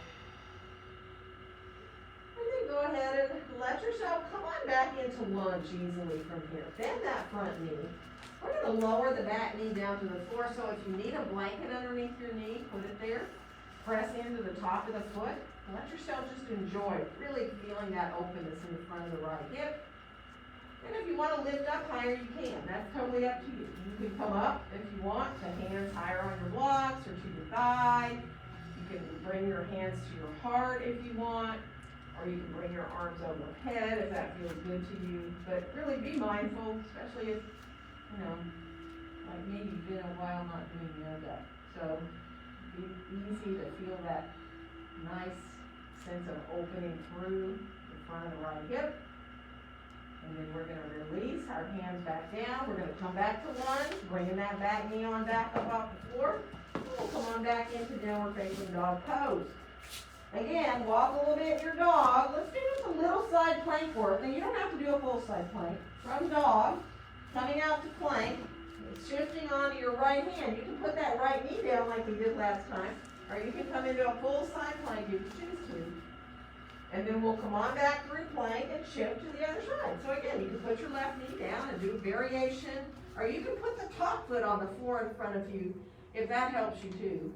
And then go ahead and let yourself come on back into lunge easily from here. Bend that front knee. We're going to lower the back knee down to the floor, so if you need a blanket underneath your knee, put it there. Press into the top of the foot. Let yourself just enjoy really feeling that openness in the front of the right hip. And if you want to lift up higher, you can. That's totally up to you. You can come up if you want to hands higher on your blocks or to your thigh. You can bring your hands to your heart if you want, or you can bring your arms overhead if that feels good to you. But really be mindful, especially if, like me, you've been a while not doing yoga. So be easy to feel that nice sense of opening through the front of the right hip. And then we're going to release our hands back down. We're going to come back to lunge, bringing that back knee on back up off the floor. And we'll come on back into downward facing dog pose. Again, walk a little bit in your dog. Let's do just a little side plank work. Now you don't have to do a full side plank. From dog, coming out to plank, shifting onto your right hand. You can put that right knee down like we did last time, or you can come into a full side plank if you choose to. And then we'll come on back through plank and shift to the other side. So again, you can put your left knee down and do a variation, or you can put the top foot on the floor in front of you if that helps you too.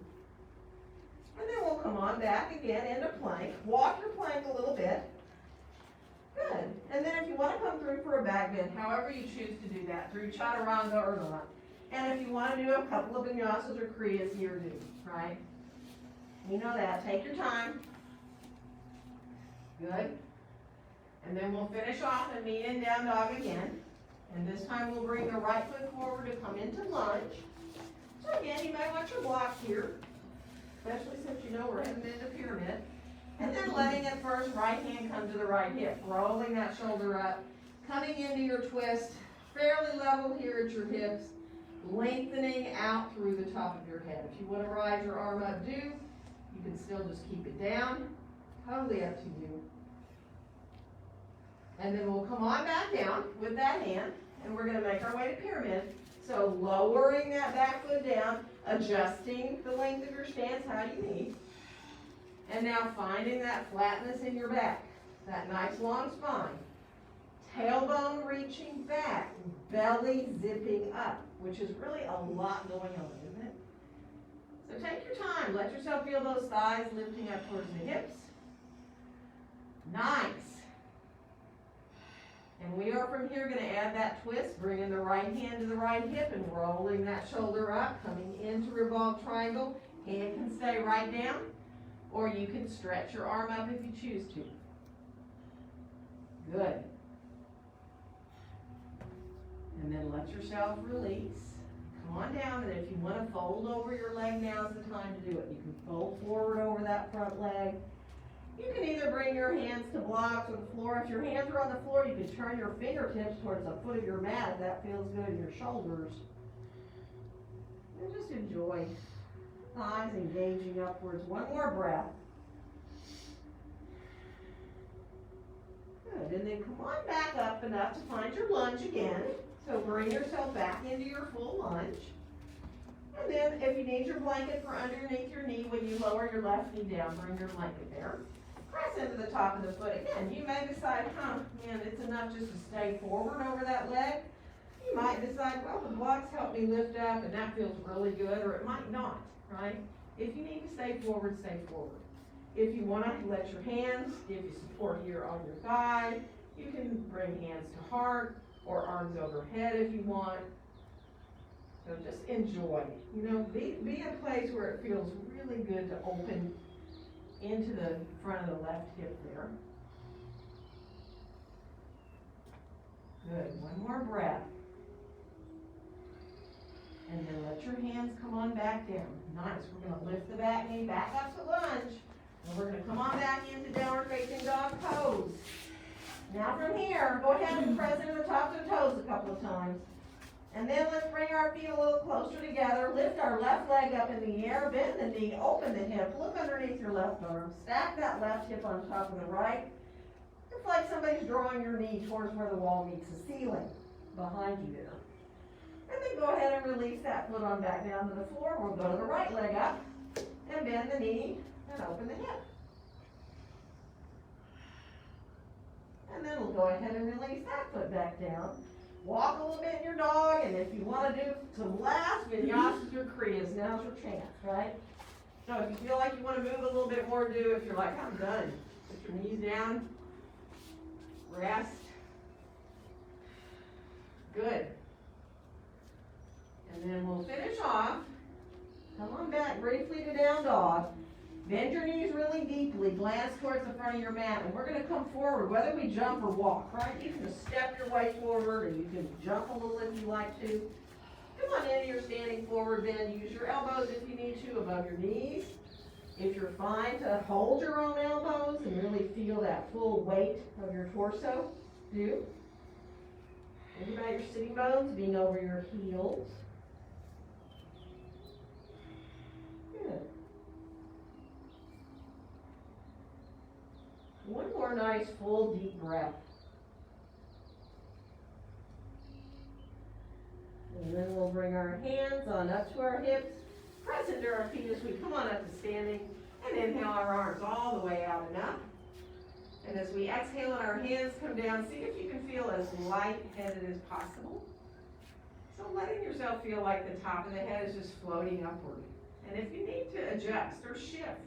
And then we'll come on back again into plank. Walk your plank a little bit. Good. And then if you want to come through for a back bend, however you choose to do that, through chaturanga or not. And if you want to do a couple of vinyasas or kriyas, you're due, right? You know that. Take your time. Good. And then we'll finish off and meet in down dog again. And this time we'll bring the right foot forward to come into lunge. So again, you may want your blocks here, especially since you know we're heading into pyramid. And then letting it first, right hand come to the right hip, rolling that shoulder up, coming into your twist, fairly level here at your hips, lengthening out through the top of your head. If you want to rise your arm up, do. You can still just keep it down. Totally up to you. And then we'll come on back down with that hand, and we're going to make our way to pyramid. So lowering that back foot down, adjusting the length of your stance how you need. And now finding that flatness in your back, that nice long spine. Tailbone reaching back, belly zipping up, which is really a lot going on, isn't it? So take your time. Let yourself feel those thighs lifting up towards the hips. Nice. And we are from here going to add that twist, bringing the right hand to the right hip and rolling that shoulder up, coming into revolved triangle. Hand can stay right down, or you can stretch your arm up if you choose to. Good. And then let yourself release. Come on down, and if you want to fold over your leg, now's the time to do it. You can fold forward over that front leg. You can either bring your hands to blocks or the floor. If your hands are on the floor, you can turn your fingertips towards the foot of your mat if that feels good in your shoulders. And just enjoy. Thighs engaging upwards. One more breath. Good. And then come on back up enough to find your lunge again. So bring yourself back into your full lunge. And then if you need your blanket for underneath your knee, when you lower your left knee down, bring your blanket there. Press into the top of the foot again. You may decide, man, it's enough just to stay forward over that leg. You might decide, well, the blocks help me lift up and that feels really good, or it might not, right? If you need to stay forward, stay forward. If you want to let your hands give you support here on your thigh, you can bring hands to heart or arms overhead if you want. So just enjoy. You know, be in a place where it feels really good to open into the front of the left hip there. Good. One more breath. And then let your hands come on back down. Nice. We're going to lift the back knee back up to lunge. And we're going to come on back into downward facing dog pose. Now from here, go ahead and press into the tops of the toes a couple of times. And then let's bring our feet a little closer together. Lift our left leg up in the air. Bend the knee. Open the hip. Look underneath your left arm. Stack that left hip on top of the right. It's like somebody's drawing your knee towards where the wall meets the ceiling behind you there. And then go ahead and release that foot on back down to the floor. We'll go to the right leg up and bend the knee and open the hip. And then we'll go ahead and release that foot back down. Walk a little bit in your dog, and if you want to do some last vinyasas or kriyas, now's your chance, right? So if you feel like you want to move a little bit more, do. If you're like, I'm done, put your knees down, rest. Good. And then we'll finish off. Come on back briefly to down dog. Bend your knees really deeply, glance towards the front of your mat, and we're going to come forward, whether we jump or walk, right? You can just step your way forward, or you can jump a little if you like to. Come on into your standing forward bend. Use your elbows if you need to above your knees. If you're fine to hold your own elbows and really feel that full weight of your torso, do. Think about your sitting bones being over your heels. Good. One more nice full deep breath. And then we'll bring our hands on up to our hips, press into our feet as we come on up to standing, and inhale our arms all the way out and up. And as we exhale and our hands come down, see if you can feel as light-headed as possible. So letting yourself feel like the top of the head is just floating upward. And if you need to adjust or shift,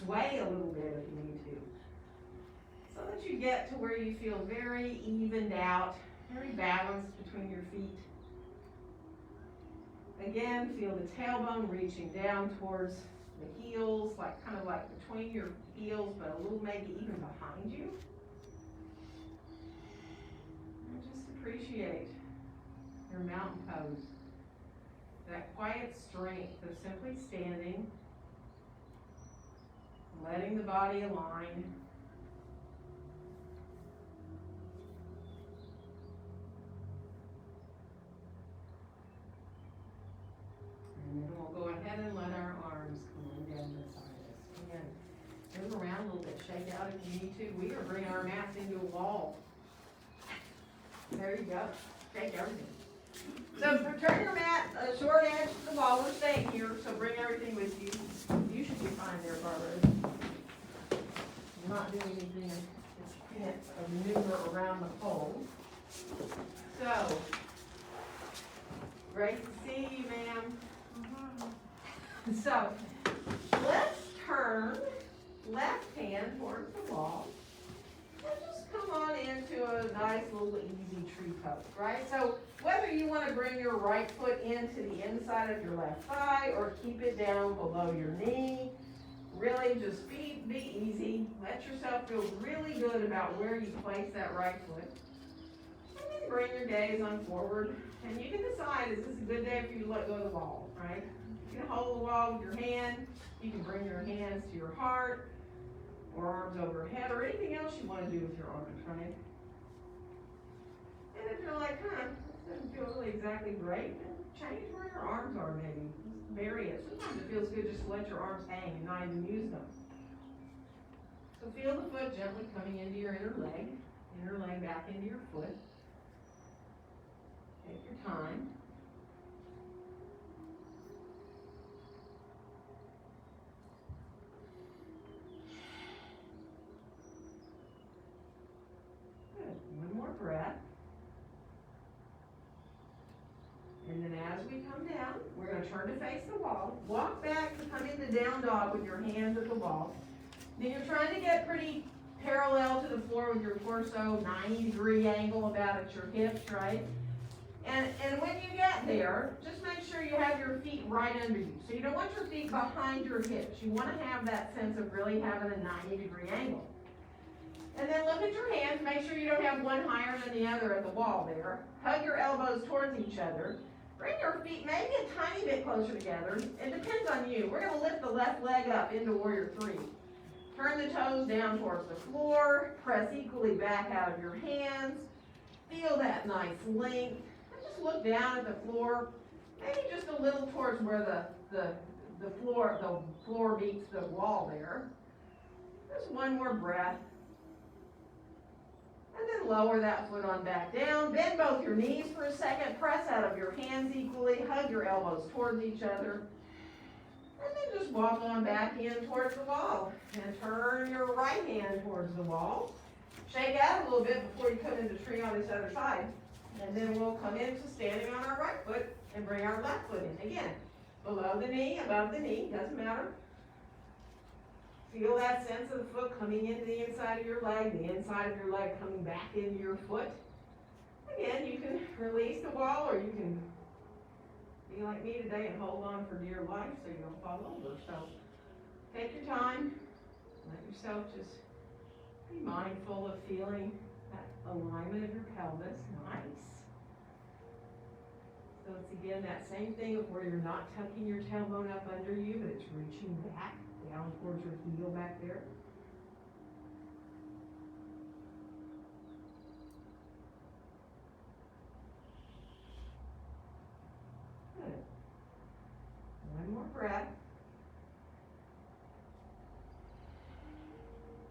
sway a little bit if you need to. So that you get to where you feel very evened out, very balanced between your feet. Again, feel the tailbone reaching down towards the heels, kind of like between your heels, but a little maybe even behind you. And just appreciate your mountain pose. That quiet strength of simply standing, letting the body align. And then we'll go ahead and let our arms come on down beside us. Again, move around a little bit, shake out if you need to. We are bringing our mats into a wall. There you go. Shake everything. So turn your mat, short edge to the wall. We're staying here, so bring everything with you. You should be fine there, Barbara. You're not doing anything. It's can't maneuver around the pole. So, great to see you, ma'am. So, let's turn left hand towards the wall. And just come on into a nice little easy tree pose, right? So, whether you want to bring your right foot into the inside of your left thigh or keep it down below your knee, really just be easy. Let yourself feel really good about where you place that right foot. And then bring your gaze on forward. And you can decide, is this a good day for you to let go of the wall, right? You can hold the wall with your hand. You can bring your hands to your heart or arms overhead or anything else you want to do with your arms, right? And if you're like, this doesn't feel really exactly great, then change where your arms are maybe. Just vary it. Sometimes it feels good just to let your arms hang and not even use them. So feel the foot gently coming into your inner leg back into your foot. Take your time. Good. One more breath. And then as we come down, we're going to turn to face the wall. Walk back to come into down dog with your hands at the wall. Then you're trying to get pretty parallel to the floor with your torso, 90-degree angle about at your hips, right? And when you get there, just make sure you have your feet right under you. So you don't want your feet behind your hips. You want to have that sense of really having a 90-degree angle. And then look at your hands. Make sure you don't have one higher than the other at the wall there. Hug your elbows towards each other. Bring your feet maybe a tiny bit closer together. It depends on you. We're going to lift the left leg up into warrior three. Turn the toes down towards the floor. Press equally back out of your hands. Feel that nice length. And just look down at the floor. Maybe just a little towards where the floor meets the wall there. Just one more breath. And then lower that foot on back down. Bend both your knees for a second. Press out of your hands equally. Hug your elbows towards each other. And then just walk on back in towards the wall. And turn your right hand towards the wall. Shake out a little bit before you come into tree on this other side. And then we'll come into standing on our right foot and bring our left foot in. Again, below the knee, above the knee, doesn't matter. Feel that sense of the foot coming into the inside of your leg, the inside of your leg coming back into your foot. Again, you can release the wall or you can be like me today and hold on for dear life so you don't fall over. So take your time, let yourself just be mindful of feeling that alignment of your pelvis. Nice. So it's again that same thing of where you're not tucking your tailbone up under you, but it's reaching back down towards your heel back there. Good. One more breath.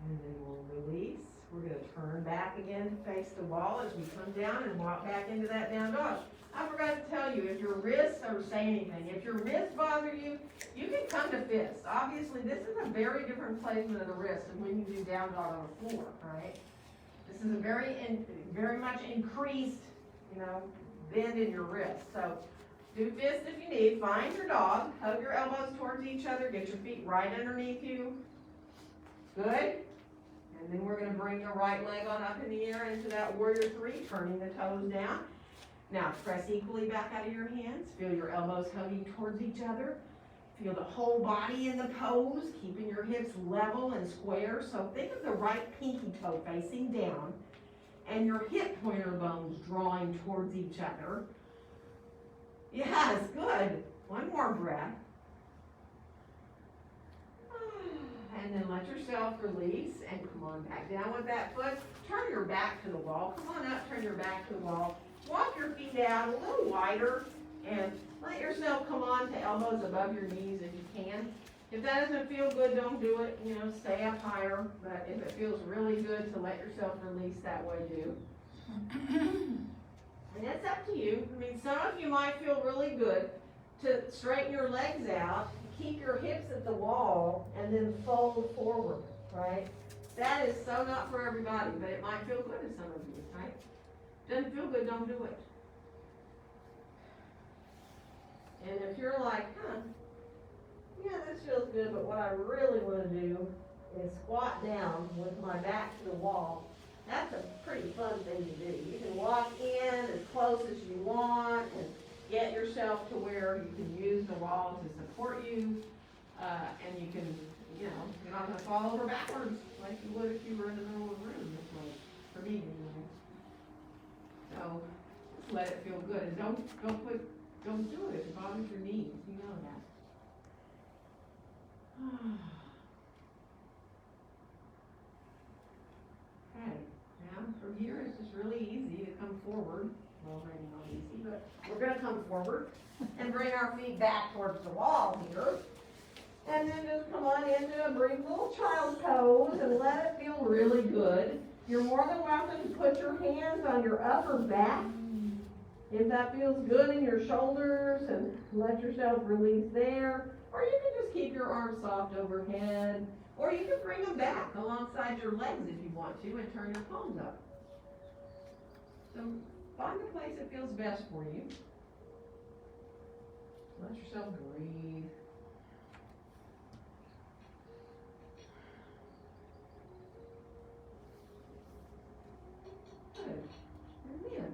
And then we'll release. We're going to turn back again to face the wall as we come down and walk back into that down dog. I forgot to tell you, if your wrists, or say anything, if your wrists bother you, you can come to fist. Obviously, this is a very different placement of the wrist than when you do down dog on the floor, right? This is a very much increased, bend in your wrist. So Do fists if you need. Find your dog. Hug your elbows towards each other. Get your feet right underneath you. Good. And then we're gonna bring your right leg on up in the air into that warrior three, turning the toes down. Now press equally back out of your hands. Feel your elbows hugging towards each other. Feel the whole body in the pose, keeping your hips level and square. So think of the right pinky toe facing down and your hip pointer bones drawing towards each other. Yes, good. One more breath. And then let yourself release and come on back down with that foot. Turn your back to the wall. Come on up, turn your back to the wall. Walk your feet down a little wider and let yourself come on to elbows above your knees if you can. If that doesn't feel good, don't do it. You know, stay up higher. But if it feels really good to let yourself release that way, do. And it's up to you. I mean, some of you might feel really good to straighten your legs out, keep your hips at the wall, and then fold forward, right? That is so not for everybody, but it might feel good to some of you, right? Doesn't feel good, don't do it. And if you're like, yeah, this feels good, but what I really want to do is squat down with my back to the wall. That's a pretty fun thing to do. You can walk in as close as you want and get yourself to where you can use the wall to support you, and you can, you know, you're not going to fall over backwards like you would if you were in the middle of the room, this way, for me anyway. So, just let it feel good, and don't do it if it bothers your knees, you know that. Okay, now from here it's just really easy to come forward. Well, maybe not easy, but we're gonna come forward and bring our feet back towards the wall here. And then just come on into a brief little child's pose and let it feel really good. You're more than welcome to put your hands on your upper back if that feels good in your shoulders, and let yourself release there. Or you can just keep your arms soft overhead, or you can bring them back alongside your legs if you want to and turn your palms up. So find the place that feels best for you. Let yourself breathe. Good. And then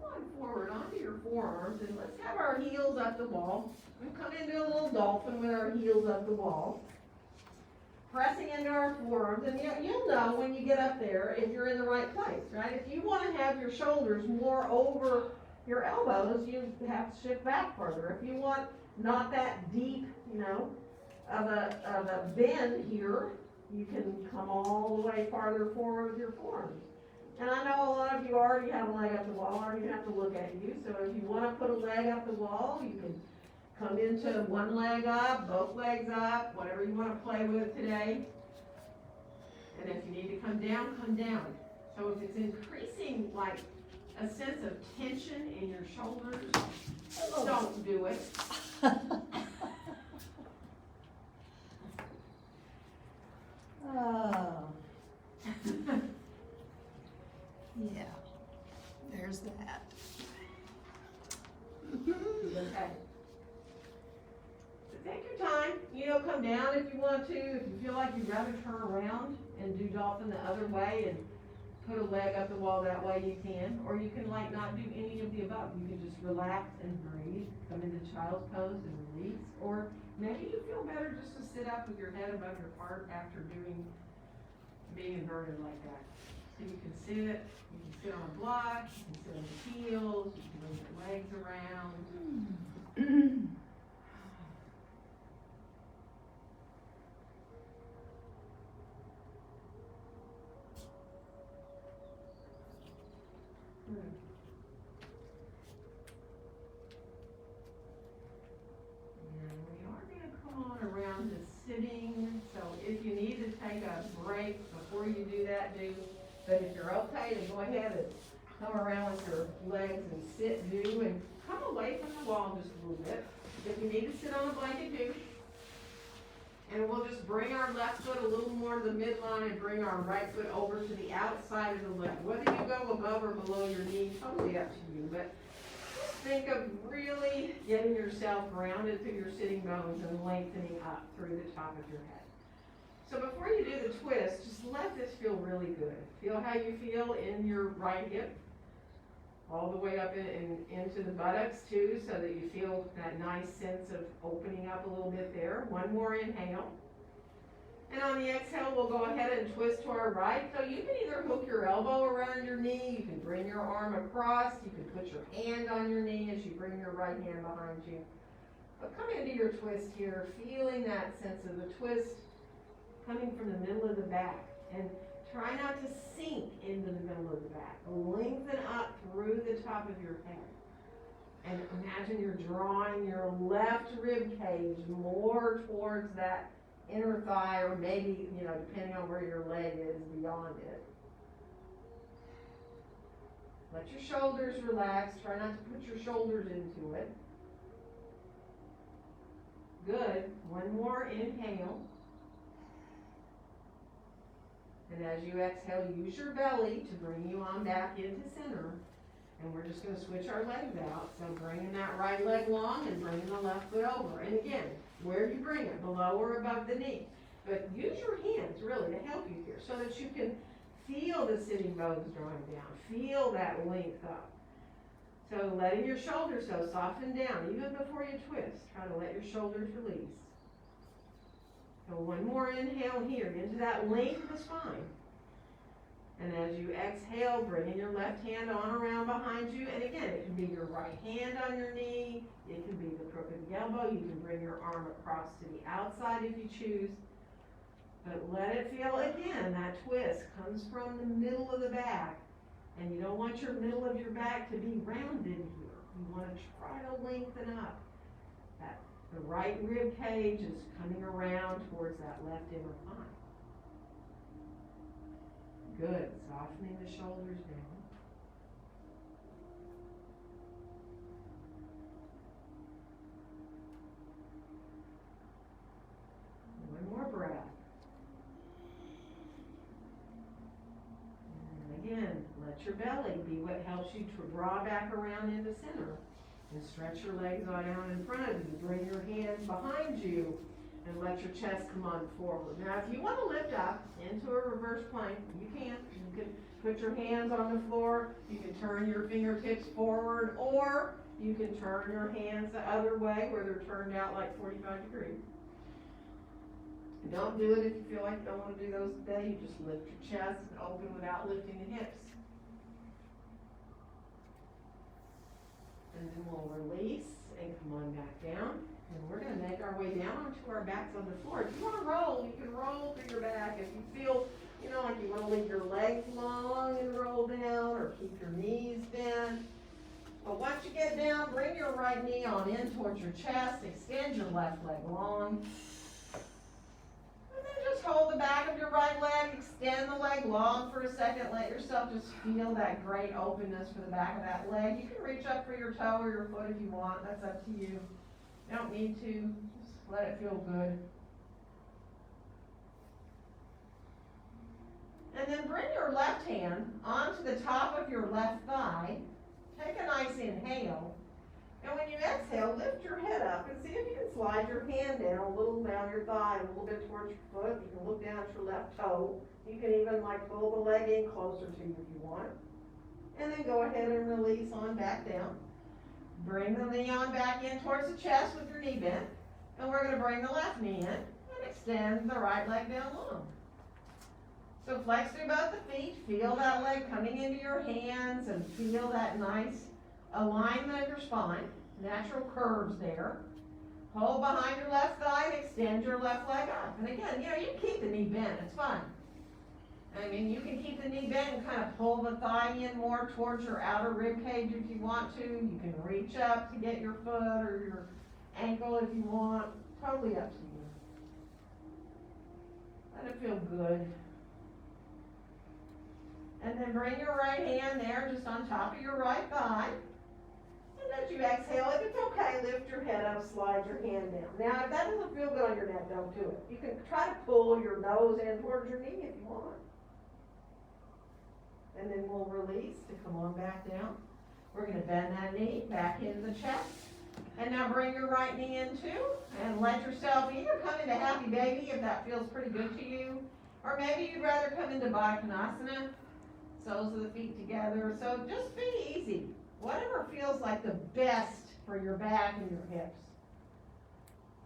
come on forward onto your forearms, and let's have our heels up the wall. We'll come into a little dolphin with our heels up the wall. Pressing into our forearms, and you'll know when you get up there if you're in the right place, right? If you want to have your shoulders more over your elbows, you have to shift back further. If you want not that deep, you know, of a bend here, you can come all the way farther forward with your forearms. And I know a lot of you already have a leg up the wall, I don't even have to look at you, so if you want to put a leg up the wall, you can come into one leg up, both legs up, whatever you want to play with today. And if you need to come down. So if it's increasing like a sense of tension in your shoulders, don't do it. Oh. Yeah, there's that. Okay. So take your time, you know, come down if you want to. If you feel like you'd rather turn around and do dolphin the other way and put a leg up the wall that way, you can. Or you can like not do any of the above. You can just relax and breathe, come into child's pose and release. Or maybe you feel better just to sit up with your head above your heart after being inverted like that. So you can sit on a block, you can sit on the heels, you can move your legs around. And we are going to come on around to sitting, so if you need to take a break before you do that, do. But if you're okay to go ahead and come around with your legs and sit, do, and come away from the wall just a little bit. If you need to sit on a blanket, do. And we'll just bring our left foot a little more to the midline and bring our right foot over to the outside of the leg. Whether you go above or below your knee, totally up to you. But think of really getting yourself grounded through your sitting bones and lengthening up through the top of your head. So before you do the twist, just let this feel really good. Feel how you feel in your right hip, all the way up into the buttocks too, so that you feel that nice sense of opening up a little bit there. One more inhale. And on the exhale, we'll go ahead and twist to our right. So you can either hook your elbow around your knee, you can bring your arm across, you can put your hand on your knee as you bring your right hand behind you. But come into your twist here, feeling that sense of the twist coming from the middle of the back. And try not to sink into the middle of the back. Lengthen up through the top of your head. And imagine you're drawing your left rib cage more towards that inner thigh, or maybe, depending on where your leg is, beyond it. Let your shoulders relax. Try not to put your shoulders into it. Good. One more inhale. And as you exhale, use your belly to bring you on back into center. And we're just going to switch our legs out. So bringing that right leg long and bringing the left foot over. And again, where do you bring it? Below or above the knee. But use your hands really to help you here so that you can feel the sitting bones drawing down. Feel that length up. So letting your shoulders soften down even before you twist. Try to let your shoulders release. So one more inhale here into that length of the spine. And as you exhale, bringing your left hand on around behind you. And again, it can be your right hand on your knee. It can be the crook of the elbow. You can bring your arm across to the outside if you choose. But let it feel again, that twist comes from the middle of the back. And you don't want your middle of your back to be rounded here. You want to try to lengthen up. The right rib cage is coming around towards that left inner thigh. Good. Softening the shoulders down. One more breath. And again, let your belly be what helps you to draw back around into center. And stretch your legs on out in front of you. Bring your hands behind you and let your chest come on forward. Now, if you want to lift up into a reverse plank, you can. You can put your hands on the floor. You can turn your fingertips forward, or you can turn your hands the other way where they're turned out like 45 degrees. Don't do it if you feel like you don't want to do those today. You just lift your chest and open without lifting the hips. And then we'll release and come on back down. And we're going to make our way down onto our backs on the floor. If you want to roll, you can roll through your back. If you feel, like you want to leave your legs long and roll down, or keep your knees bent. But once you get down, bring your right knee on in towards your chest. Extend your left leg long. And then just hold the back of your right leg. Extend the leg long for a second. Let yourself just feel that great openness for the back of that leg. You can reach up for your toe or your foot if you want. That's up to you. You don't need to. Just let it feel good. And then bring your left hand onto the top of your left thigh. Take a nice inhale. And when you exhale, lift your head up and see if you can slide your hand down a little down your thigh, a little bit towards your foot. You can look down at your left toe. You can even pull the leg in closer to you if you want. And then go ahead and release on back down. Bring the knee on back in towards the chest with your knee bent. And we're going to bring the left knee in and extend the right leg down long. So flex through both the feet. Feel that leg coming into your hands and feel that nice alignment of your spine. Natural curves there. Hold behind your left thigh and extend your left leg up. And again, you can keep the knee bent. It's fine. You can keep the knee bent and kind of pull the thigh in more towards your outer rib cage if you want to. You can reach up to get your foot or your ankle if you want. Totally up to you. Let it feel good. And then bring your right hand there just on top of your right thigh. And as you exhale, if it's okay, lift your head up, slide your hand down. Now, if that doesn't feel good on your neck, don't do it. You can try to pull your nose in towards your knee if you want. And then we'll release to come on back down. We're gonna bend that knee back into the chest. And now bring your right knee in too, and let yourself either come into happy baby if that feels pretty good to you, or maybe you'd rather come into Baddha Konasana, soles of the feet together. So just be easy. Whatever feels like the best for your back and your hips.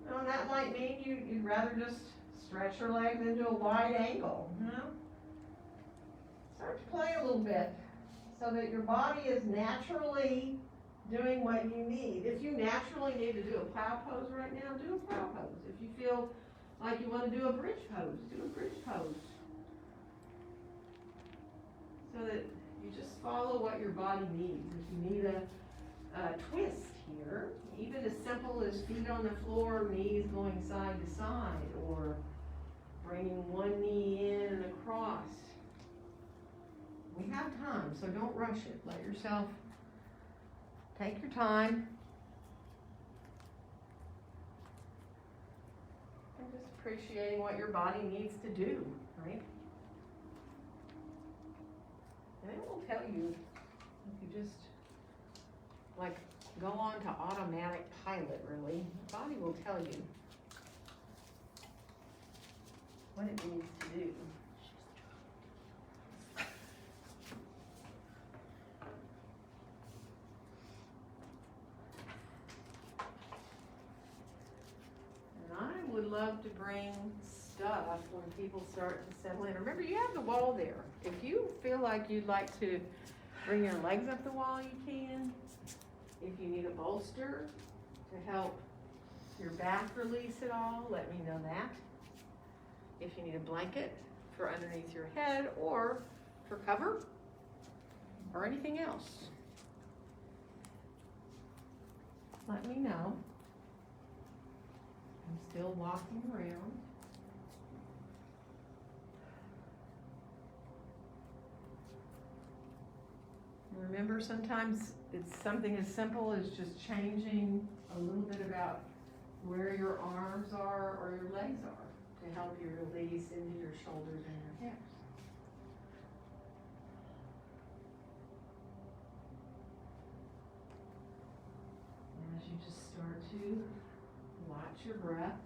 You know, and that might mean you'd rather just stretch your legs into a wide angle, you know? Start to play a little bit so that your body is naturally doing what you need. If you naturally need to do a plow pose right now, do a plow pose. If you feel like you want to do a bridge pose, do a bridge pose. So that you just follow what your body needs. If you need a twist here, even as simple as feet on the floor, knees going side to side, or bringing one knee in and across. We have time, so don't rush it. Let yourself take your time. And just appreciating what your body needs to do, right? And it will tell you if you just like go on to automatic pilot, really. The body will tell you what it needs to do. Would love to bring stuff when people start to settle in. Remember, you have the wall there. If you feel like you'd like to bring your legs up the wall, you can. If you need a bolster to help your back release it all, let me know that. If you need a blanket for underneath your head or for cover or anything else, let me know. I'm still walking around. Remember, sometimes it's something as simple as just changing a little bit about where your arms are or your legs are to help you release into your shoulders and your hips. And as you just start to watch your breath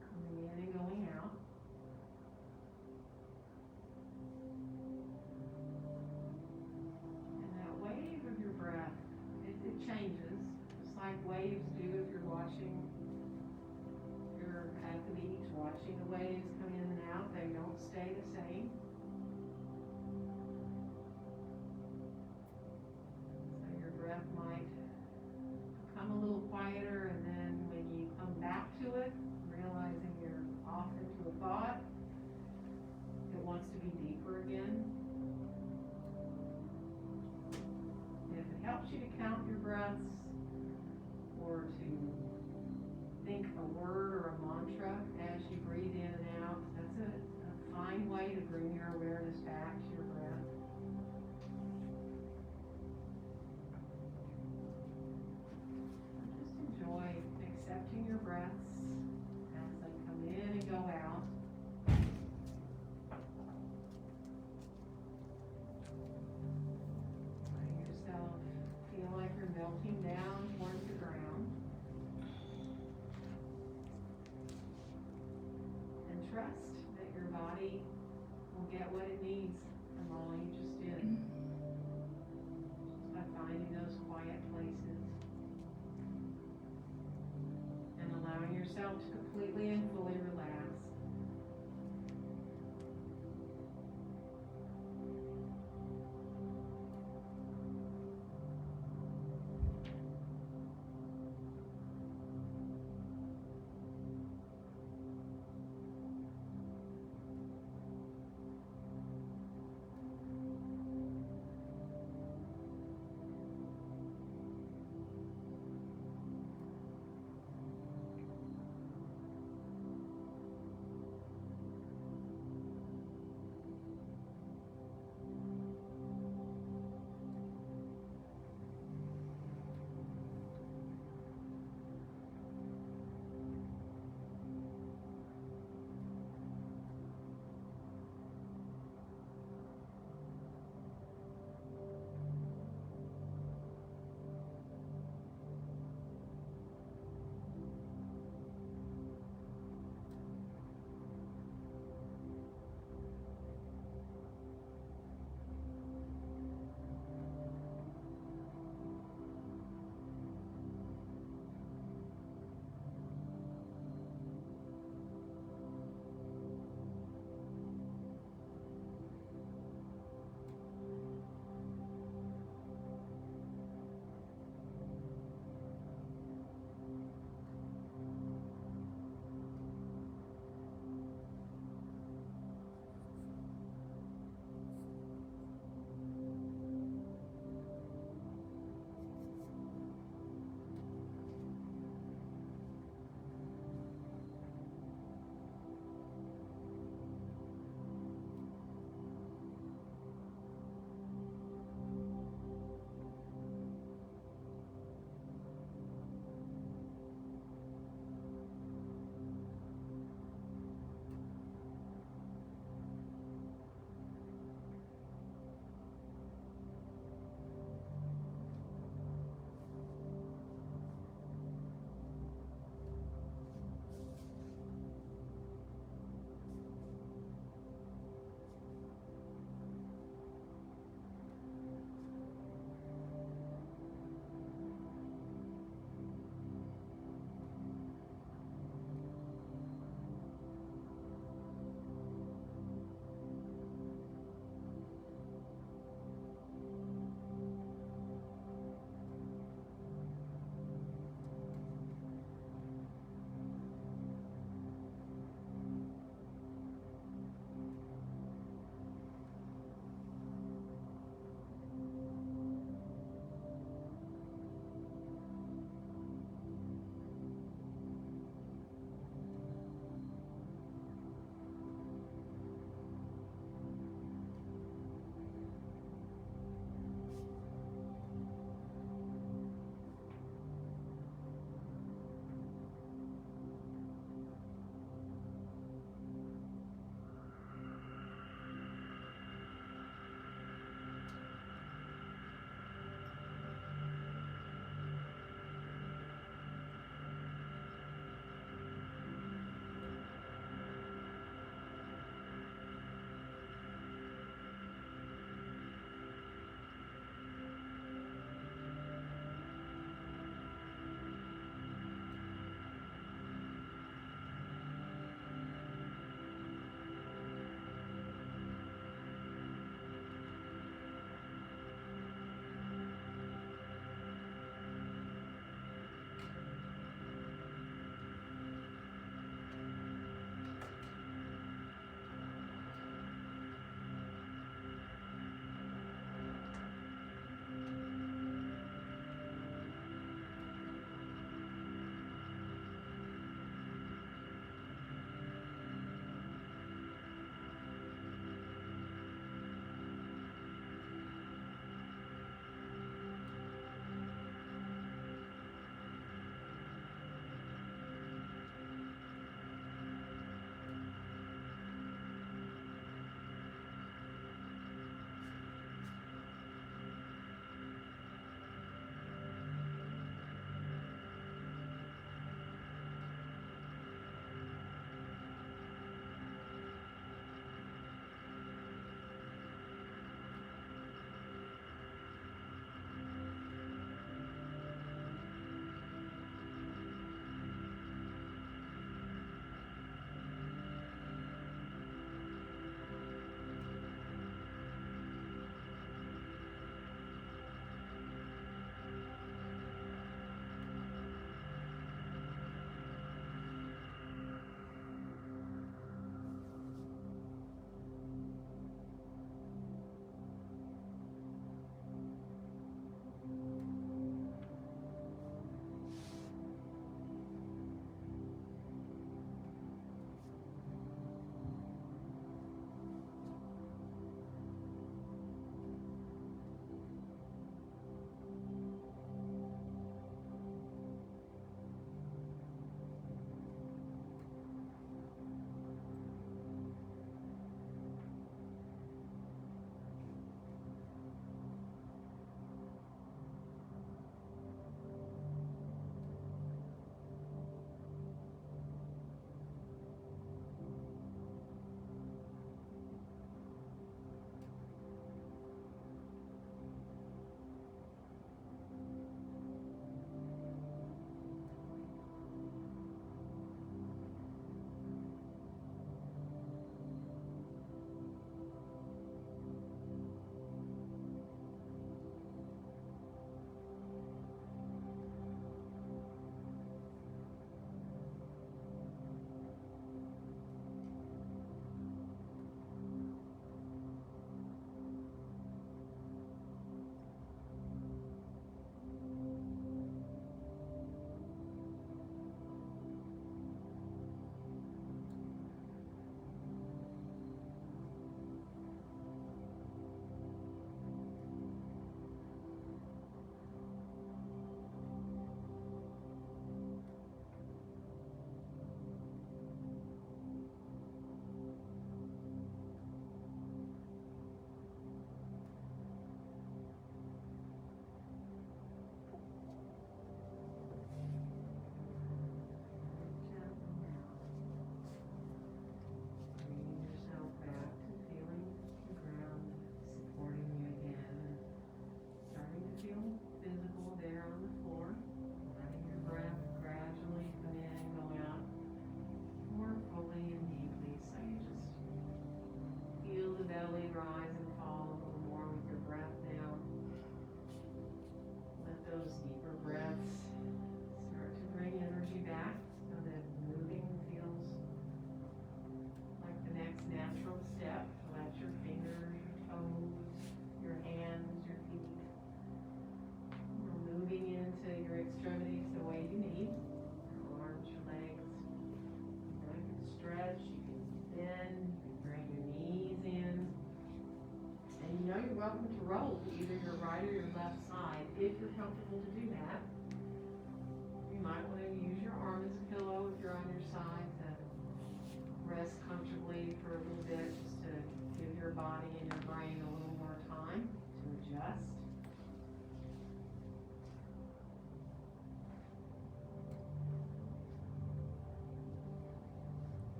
coming in and going out. And that wave of your breath, it changes, just like waves do if you're watching, you're at the beach watching the waves come in and out. They don't stay the same. So your breath might become a little quieter, and then when you come back to it, realizing you're off into a thought, it wants to be deeper again. And if it helps you to count your breaths or to think a word or a mantra as you breathe in and out, that's a fine way to bring your awareness back to your breath. Enjoy accepting your breaths as they come in and go out. Letting yourself feel like you're melting down towards the ground. And trust that your body will get what it needs from all you just did. Just by finding those quiet places. Allowing yourself to completely and fully relax.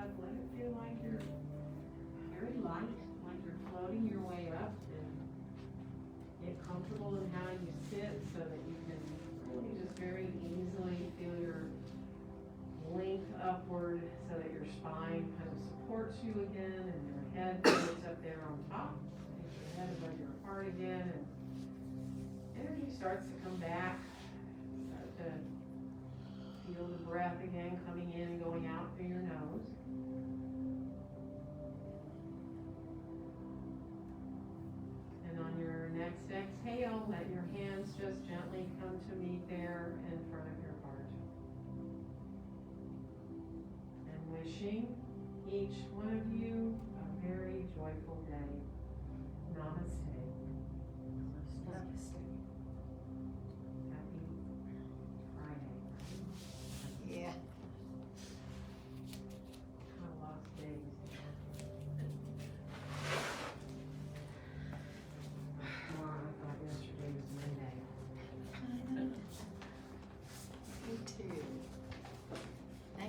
up, let it feel like you're very light, like you're floating your way up, and get comfortable in how you sit so that you can really just very easily feel your length upward so that your spine kind of supports you again and your head floats up there on top. Makes your head above your heart again, and energy starts to come back. Start to feel the breath again coming in and going out through your nose. And on your next exhale, let your hands just gently come to meet there in front of your heart. And wishing each one of you a very joyful day. Namaste.